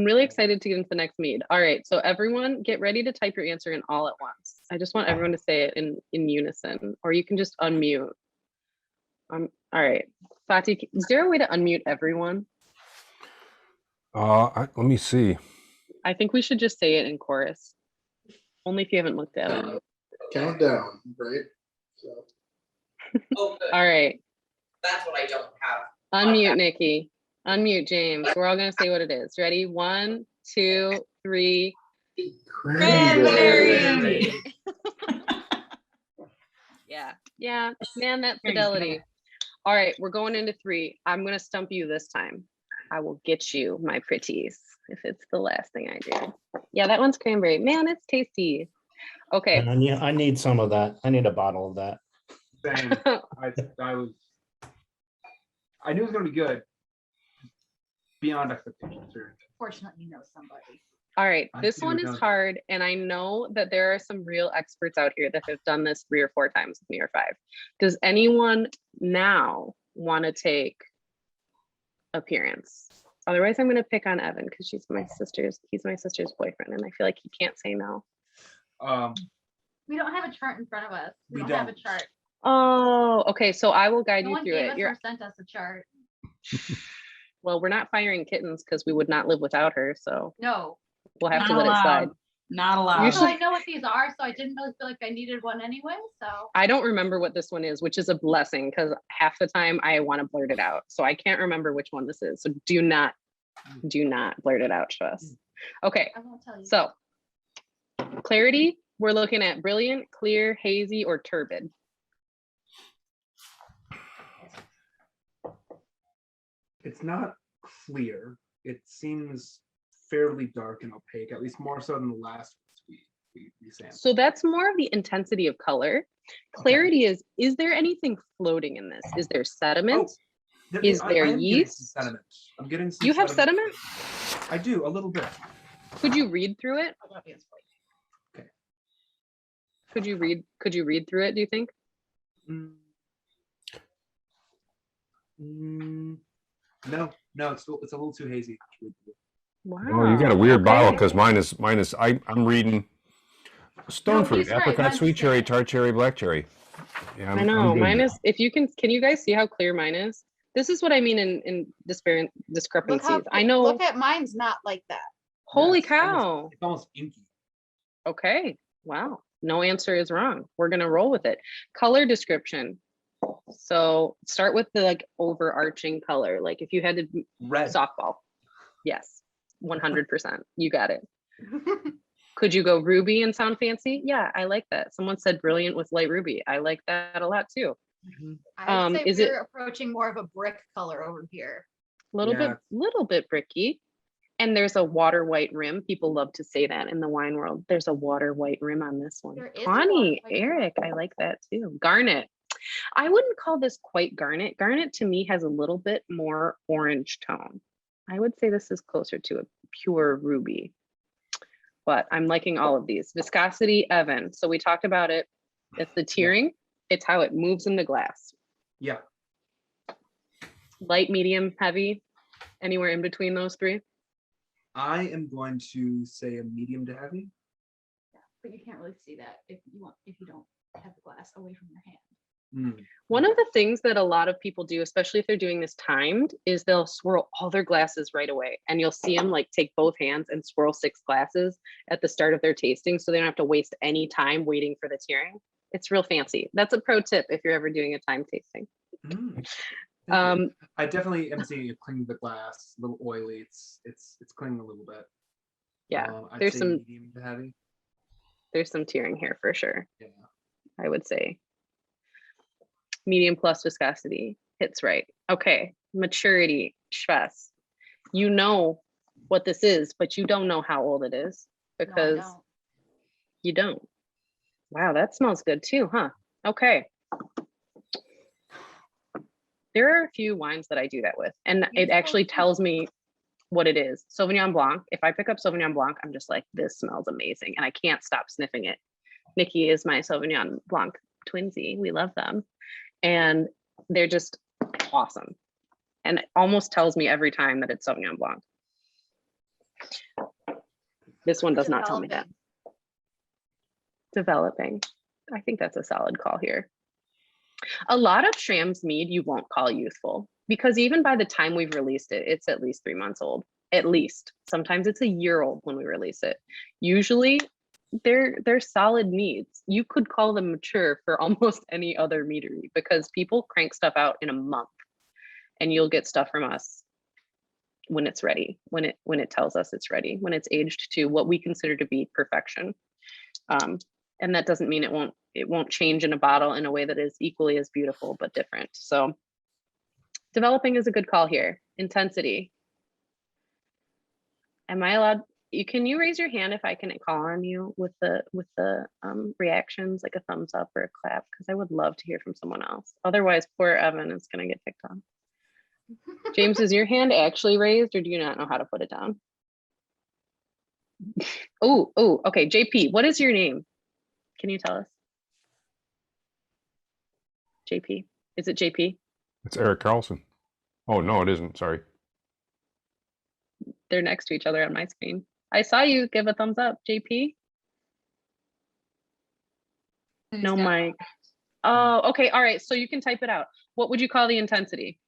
really excited to get into the next mead. All right, so everyone get ready to type your answer in all at once. I just want everyone to say it in unison, or you can just unmute. All right, Fatih, is there a way to unmute everyone? Let me see. I think we should just say it in chorus. Only if you haven't looked at it. Countdown, right? So. Oh, good. All right. That's what I don't have. Unmute, Nikki. Unmute, James. We're all gonna say what it is. Ready? 1, 2, 3. Cranberry. Yeah, man, that fidelity. All right, we're going into 3. I'm gonna stump you this time. I will get you, my pretties, if it's the last thing I do. Yeah, that one's cranberry. Man, it's tasty. Okay. And I need some of that. I need a bottle of that. Same. I knew it was gonna be good. Beyond expectations. Fortunately, you know somebody. All right, this one is hard, and I know that there are some real experts out here that have done this 3 or 4 times with me, or 5. Does anyone now want to take appearance? Otherwise, I'm going to pick on Evan because he's my sister's boyfriend, and I feel like he can't say no. We don't have a chart in front of us. We don't have a chart. Oh, okay. So I will guide you through it. You sent us a chart. Well, we're not firing kittens because we would not live without her. So no, we'll have to let it slide. Not allowed. Usually, I know what these are, so I didn't really feel like I needed one anyway. So I don't remember what this one is, which is a blessing because half the time I want to blurt it out. So I can't remember which one this is. So do not blurt it out to us. Okay. I won't tell you. So clarity, we're looking at brilliant, clear, hazy, or turbid. It's not clear. It seems fairly dark and opaque, at least more so than the last ones we sampled. So that's more of the intensity of color. Clarity is there anything floating in this? Is there sediment? Is there yeast? Sediment. I'm getting some You have sediment? I do, a little bit. Could you read through it? Okay. Could you read through it, do you think? No, it's a little too hazy. Wow. Oh, you got a weird bottle because mine is I'm reading stone fruit, apricot, sweet cherry, tart cherry, black cherry. Yeah, I know mine is. If you can you guys see how clear mine is? This is what I mean in discrepancies. I know. Look at mine's not like that. Holy cow! It's almost inky. Okay. Wow. No answer is wrong. We're gonna roll with it. Color description. So start with the like overarching color. Like if you had to red softball. Yes, 100%. You got it. Could you go ruby and sound fancy? Yeah, I like that. Someone said brilliant with light ruby. I like that a lot too. I would say we're approaching more of a brick color over here. Little bit bricky. And there's a water white rim. People love to say that in the wine world. There's a water white rim on this one. Connie, Eric, I like that too. Garnet. I wouldn't call this quite garnet. Garnet to me has a little bit more orange tone. I would say this is closer to a pure ruby. but I'm liking all of these. Viscosity, Evan. So we talked about it. It's the tiering. It's how it moves in the glass. Yeah. Light, medium, heavy, anywhere in between those three. I am going to say a medium to heavy. But you can't really see that if you don't have the glass away from your hand. One of the things that a lot of people do, especially if they're doing this timed, is they'll swirl all their glasses right away. And you'll see them like take both hands and swirl 6 glasses at the start of their tasting, so they don't have to waste any time waiting for the tiering. It's real fancy. That's a pro tip if you're ever doing a time tasting. I definitely am seeing it cling to the glass, a little oily. It's clinging a little bit. Yeah, I'd there's say some medium to heavy. There's some tiering here for sure. Yeah. I would say medium plus viscosity hits right. Okay, maturity, Shves. You know what this is, but you don't know how old it is because you don't. Wow, that smells good too, huh? Okay. There are a few wines that I do that with, and it actually tells me what it is. Sauvignon Blanc. If I pick up Sauvignon Blanc, I'm just like, this smells amazing, and I can't stop sniffing it. Nikki is my Sauvignon Blanc twinsy. We love them, and they're just awesome. And it almost tells me every time that it's Sauvignon Blanc. This one does not tell me that. Developing. I think that's a solid call here. A lot of Schramm's mead you won't call youthful, because even by the time we've released it, it's at least 3 months old. At least. Sometimes it's a year old when we release it. Usually they're solid meads. You could call them mature for almost any other meadery, because people crank stuff out in a month, and you'll get stuff from us when it's ready, when it tells us it's ready, when it's aged to what we consider to be perfection. And that doesn't mean it won't change in a bottle in a way that is equally as beautiful but different. So developing is a good call here. Intensity. Am I allowed? Can you raise your hand if I can call on you with the reactions, like a thumbs up or a clap? Because I would love to hear from someone else. Otherwise, poor Evan is going to get picked on. James, is your hand actually raised, or do you not know how to put it down? Oh, okay. JP, what is your name? Can you tell us? JP, is it JP? It's Eric Carlson. Oh, no, it isn't. Sorry. They're next to each other on my screen. I saw you give a thumbs up, JP. No mic. Oh, okay. All right. So you can type it out. What would you call the intensity?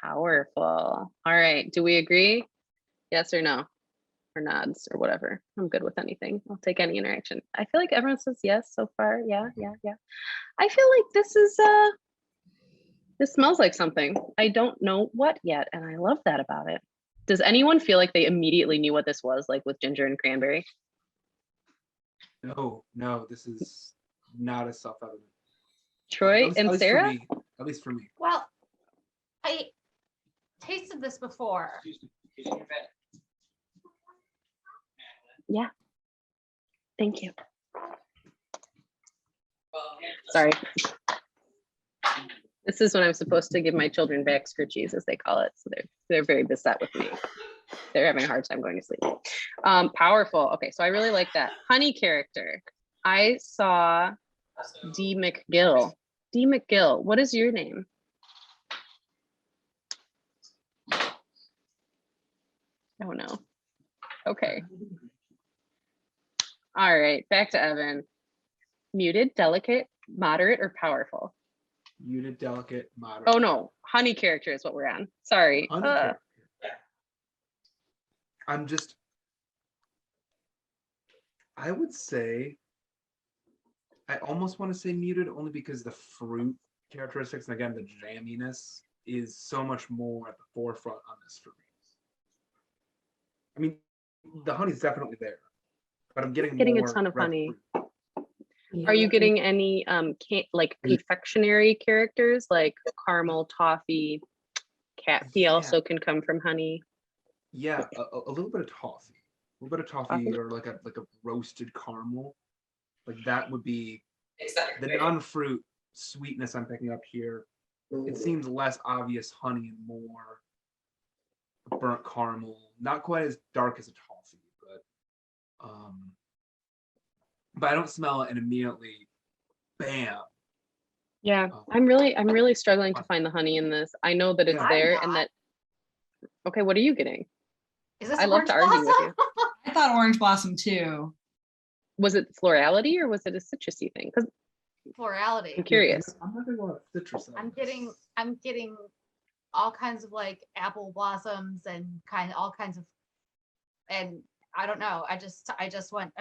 Powerful. All right. Do we agree? Yes or no? Or nods or whatever. I'm good with anything. I'll take any interaction. I feel like everyone says yes so far. Yeah. I feel like this smells like something. I don't know what yet, and I love that about it. Does anyone feel like they immediately knew what this was, like with ginger and cranberry? No, this is not as self-evident. Troy and Sarah? At least for me. Well, I tasted this before. Yeah. Thank you. Sorry. This is when I'm supposed to give my children back scritchies, as they call it. So they're very beset with me. They're having a hard time going to sleep. Powerful. Okay, so I really like that. Honey character. I saw D. McGill. D. McGill, what is your name? Oh no. Okay. All right, back to Evan. Muted, delicate, moderate, or powerful? Muted, delicate, moderate. Oh no, honey character is what we're on. Sorry. I would say, I almost want to say muted, only because the fruit characteristics, and again, the jamminess is so much more at the forefront on this for me. I mean, the honey's definitely there, but I'm getting more a ton of honey. fruit. Are you getting any like confectionery characters like caramel, toffee, cat also can come from honey? Yeah, a little bit of toffee. A little bit of toffee or like a roasted caramel. Like that would be the non-fruit sweetness I'm picking up here. It Mm. seems less obvious honey and more burnt caramel. Not quite as dark as a toffee, but I don't smell it and immediately, bam. Yeah, Oh. I'm really struggling to find the honey in this. I know that it's Yeah. there I'm and not. that. Okay, what are you getting? Is this I love orange to argue with blossom? you. I thought orange blossom too. Was it florality or was it a citrusy thing? Because Florality. I'm curious. I'm not gonna go with citrus. I'm getting all kinds of like apple blossoms and all kinds of, and I don't know. I just went,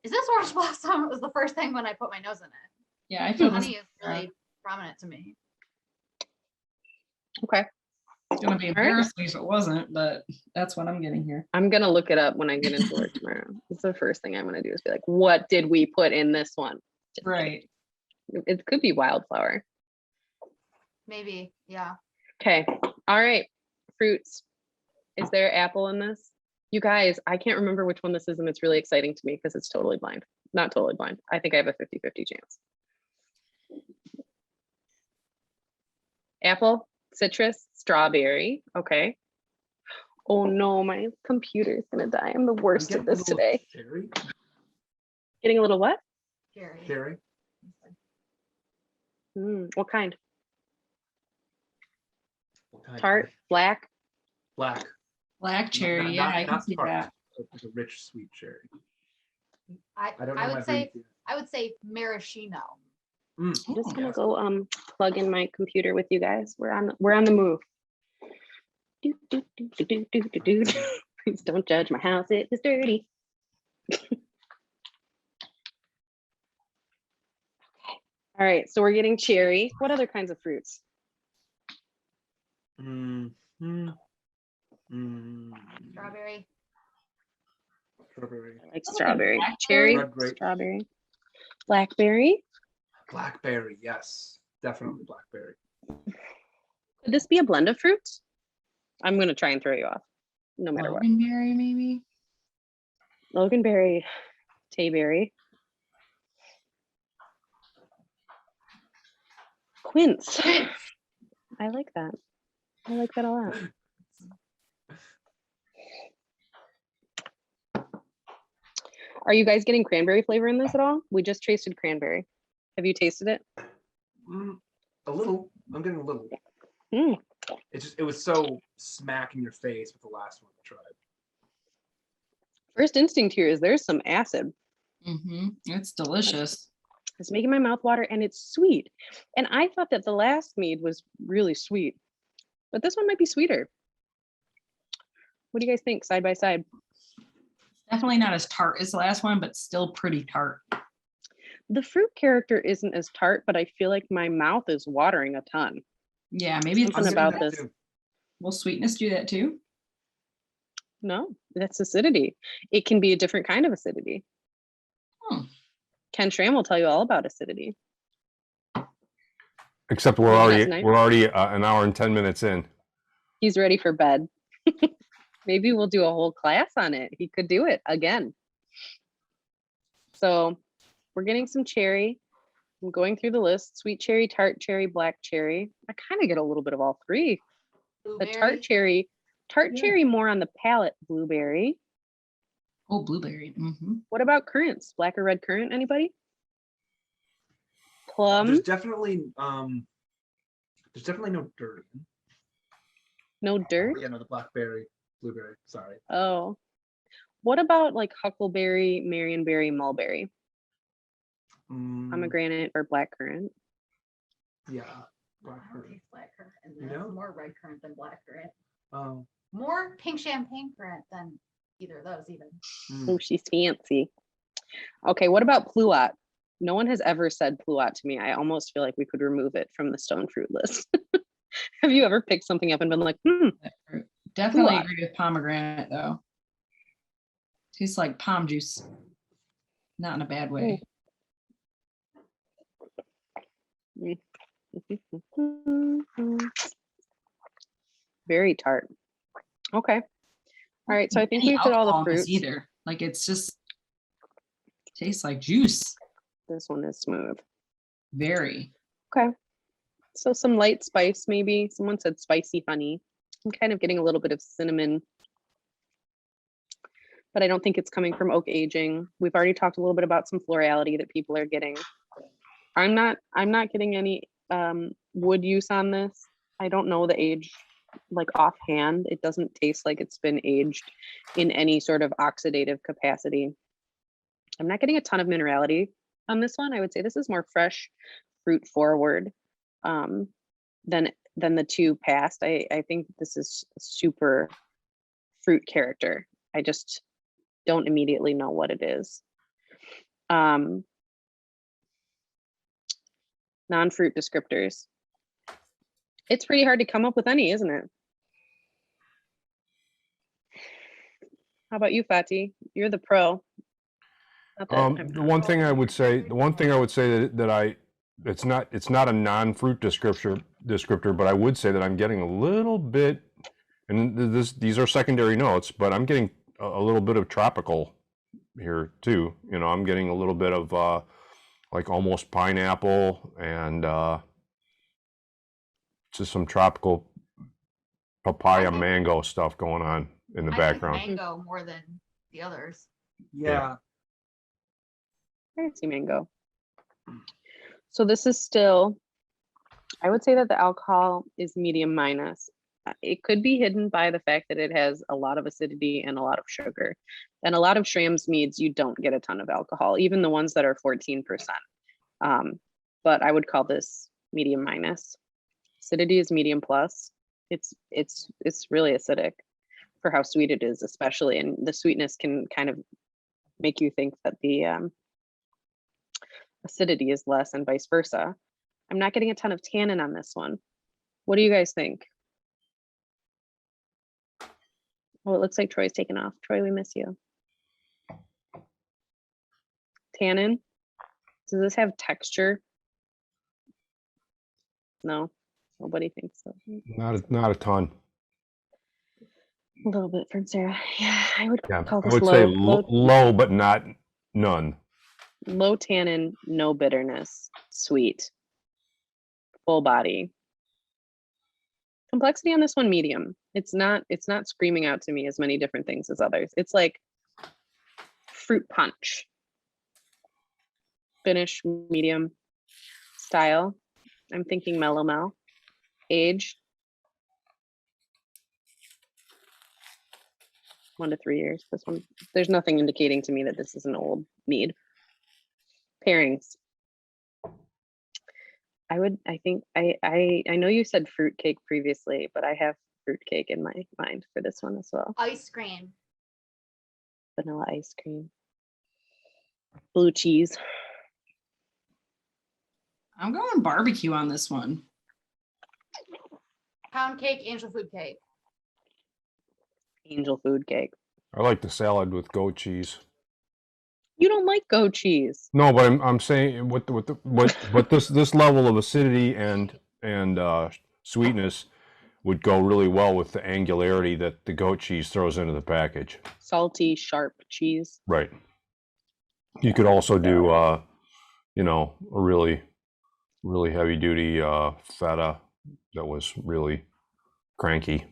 is this orange blossom? It was the first thing when I put my nose in it. Yeah, I feel this Honey is really prominent to me. Okay, it's gonna be embarrassing if it wasn't, but that's what I'm getting here. I'm gonna look it up when I get into work tomorrow. It's the first thing I'm gonna do is be like, what did we put in this one? Just Right. kidding. It could be wildflower. Maybe, yeah. Okay, all right. Fruits. Is there apple in this? You guys, I can't remember which one this is, and it's really exciting to me because it's totally blind. Not totally blind. I think I have a 50-50 chance. Apple, citrus, strawberry. Okay. Oh no, my computer's gonna die. I'm the worst at this today. Cherry. Getting a little what? Cherry. Cherry. What kind? What kind? Tart, black. Black. Black cherry, yeah, I can see tart. that. It's a rich, sweet cherry. I I don't know I my would say breed yet. I would say maraschino. I'm just gonna yes. go plug in my computer with you guys. We're on the move. Do, do, do, do, do, do, do, do. Please don't judge my house, it is dirty. All right, so we're getting cherry. What other kinds of fruits? Strawberry. Strawberry. I like strawberry. blackberry. Cherry, Red grape. strawberry. Blackberry. Blackberry, yes. Definitely blackberry. Could this be a blend of fruits? I'm gonna try and throw you off, no matter what. Loganberry, maybe. Loganberry, Tayberry. Quince. I like that. I like that a lot. Are you guys getting cranberry flavor in this at all? We just tasted cranberry. Have you tasted it? A little. I'm getting a little. Mm. It was so smack in your face with the last one I tried. First instinct here is there's some acid. It's delicious. It's making my mouth water and it's sweet. And I thought that the last mead was really sweet, but this one might be sweeter. What do you guys think side by side? Definitely not as tart as the last one, but still pretty tart. The fruit character isn't as tart, but I feel like my mouth is watering a ton. Yeah, maybe it's Something about this. Will sweetness do that too? No, that's acidity. It can be a different kind of acidity. Ken Schramm will tell you all about acidity. Except we're already an hour and 10 minutes in. He's ready for bed. Maybe we'll do a whole class on it. He could do it again. So we're getting some cherry. I'm going through the list. Sweet cherry, tart cherry, black cherry. I kind of get a little bit of all three. Blueberry. The tart cherry more on the palate. Blueberry. Oh, blueberry. What about currants? Black or red currant? Anybody? Plum. There's definitely no dirt. No dirt. Yeah, no, the blackberry, blueberry. Sorry. Oh, what about like huckleberry, marionberry, mulberry, pomegranate, or black currant? Yeah, I black don't currant. taste black currant, and You that's know? more red currant than black currant. Oh. More pink champagne currant than either of those even. Oh, she's fancy. Okay, what about pluot? No one has ever said pluot to me. I almost feel like we could remove it from the stone fruit list. Have you ever picked something up and been like, Definitely Pluot. agree with pomegranate though. Tastes like pom juice. Not in a bad way. very tart. Okay. All right, so I think Any we've hit all the alcohol in this fruits. either. Like it's just tastes like juice. This one is smooth. Very. Okay. So some light spice, maybe. Someone said spicy honey. I'm kind of getting a little bit of cinnamon, but I don't think it's coming from oak aging. We've already talked a little bit about some florality that people are getting. I'm not getting any wood use on this. I don't know the age like offhand. It doesn't taste like it's been aged in any sort of oxidative capacity. I'm not getting a ton of minerality on this one. I would say this is more fresh, fruit forward than the two past. I think this is super fruit character. I just don't immediately know what it is. Non-fruit descriptors. It's pretty hard to come up with any, isn't it? How about you, Fatih? You're the pro. The one thing I would say that it's not a non-fruit descriptor, but I would say that I'm getting a little bit, and these are secondary notes, but I'm getting a little bit of tropical here too. You know, I'm getting a little bit of like almost pineapple and just some tropical papaya mango stuff going on in the background. I like mango more than the others. Yeah. I see mango. So this is still, I would say that the alcohol is medium minus. It could be hidden by the fact that it has a lot of acidity and a lot of sugar. And a lot of Schramm's meads, you don't get a ton of alcohol, even the ones that are 14%. But I would call this medium minus. Acidity is medium plus. It's really acidic for how sweet it is, especially, and the sweetness can kind of make you think that the acidity is less and vice versa. I'm not getting a ton of tannin on this one. What do you guys think? Oh, it looks like Troy's taken off. Troy, we miss you. Tannin? Does this have texture? No, nobody thinks so. Not a ton. A little bit from Sarah. Yeah, I would Yeah, call I this would say low, but not none. Low tannin, no bitterness, sweet, full body. Complexity on this one, medium. It's not screaming out to me as many different things as others. It's like fruit punch. Finish, medium. Style, I'm thinking mellow. Age, 1 to 3 years. This one, there's nothing indicating to me that this is an old mead. Pairings. I know you said fruitcake previously, but I have fruitcake in my mind for this one as well. Ice cream. Vanilla ice cream. Blue cheese. I'm going barbecue on this one. Pound cake, angel food cake. Angel food cake. I like the salad with goat cheese. You don't like goat cheese. No, but I'm saying what this level of acidity and sweetness would go really well with the angularity that the goat cheese throws into the package. Salty, sharp cheese. Right. You could also do you know, a really heavy duty feta that was really cranky.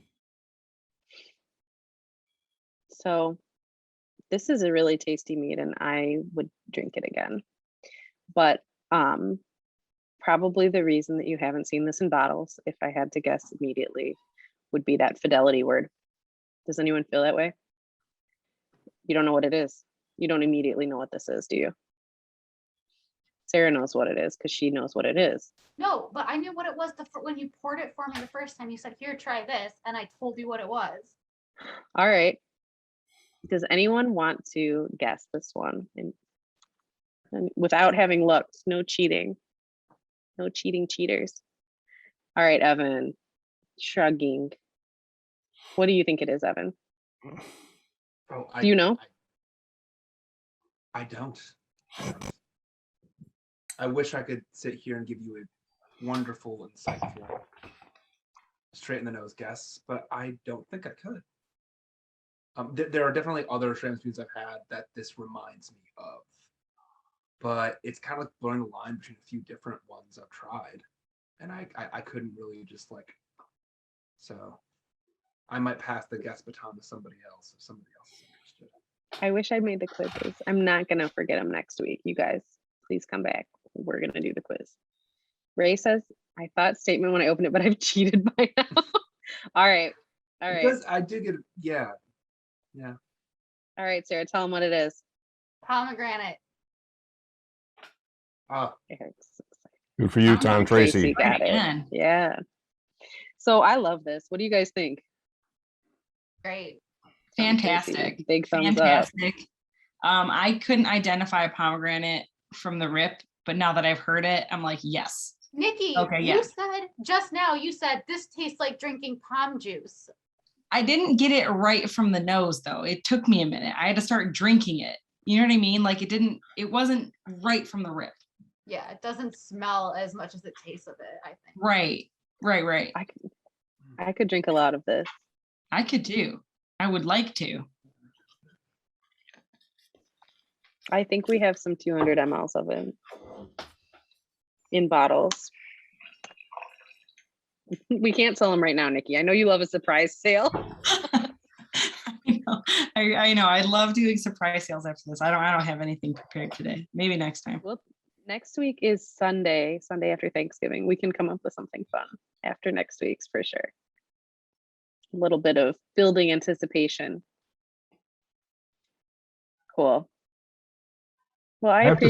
So this is a really tasty mead and I would drink it again. But probably the reason that you haven't seen this in bottles, if I had to guess immediately, would be that fidelity word. Does anyone feel that way? You don't know what it is. You don't immediately know what this is, do you? Sarah knows what it is because she knows what it is. No, but I knew what it was when you poured it for me the first time. You said, "Here, try this," and I told you what it was. All right. Does anyone want to guess this one? And without having looked, no cheating. No cheating cheaters. All right, Evan, shrugging. What do you think it is, Evan? Oh, do you know? I don't. I wish I could sit here and give you a wonderful, insightful, straight in the nose guess, but I don't think I could. There are definitely other Schramm meads I've had that this reminds me of. but it's kind of like blurring the line between a few different ones I've tried, and I couldn't really just like. So, I might pass the guest baton to somebody else if somebody else is interested. I wish I made the quizzes. I'm not gonna forget them next week. You guys, please come back. We're gonna do the quiz. Ray says, I thought statement when I opened it, but I've cheated by now. All right. All right. Because I did get, yeah. All right, Sarah, tell them what it is. Pomegranate. Eric's Good for you, Tom Tracy. got it. Yeah. So I love this. What do you guys think? Great. Fantastic. Big thumbs Fantastic. I couldn't identify a pomegranate from the rip, but now that I've heard it, I'm like, yes. Nikki, Okay, you yeah. said just now, you said this tastes like drinking pom juice. I didn't get it right from the nose though. It took me a minute. I had to start drinking it. You know what I mean? Like it wasn't right from the rip. Yeah, it doesn't smell as much as it tastes of it, I think. Right. I could drink a lot of this. I could too. I would like to. I think we have some 200 mLs of it in bottles. We can't sell them right now, Nikki. I know you love a surprise sale. I know. I love doing surprise sales after this. I don't have anything prepared today. Maybe next time. Well, next week is Sunday after Thanksgiving. We can come up with something fun after next week's for sure. A little bit of building anticipation. Cool. Well, I have to appreciate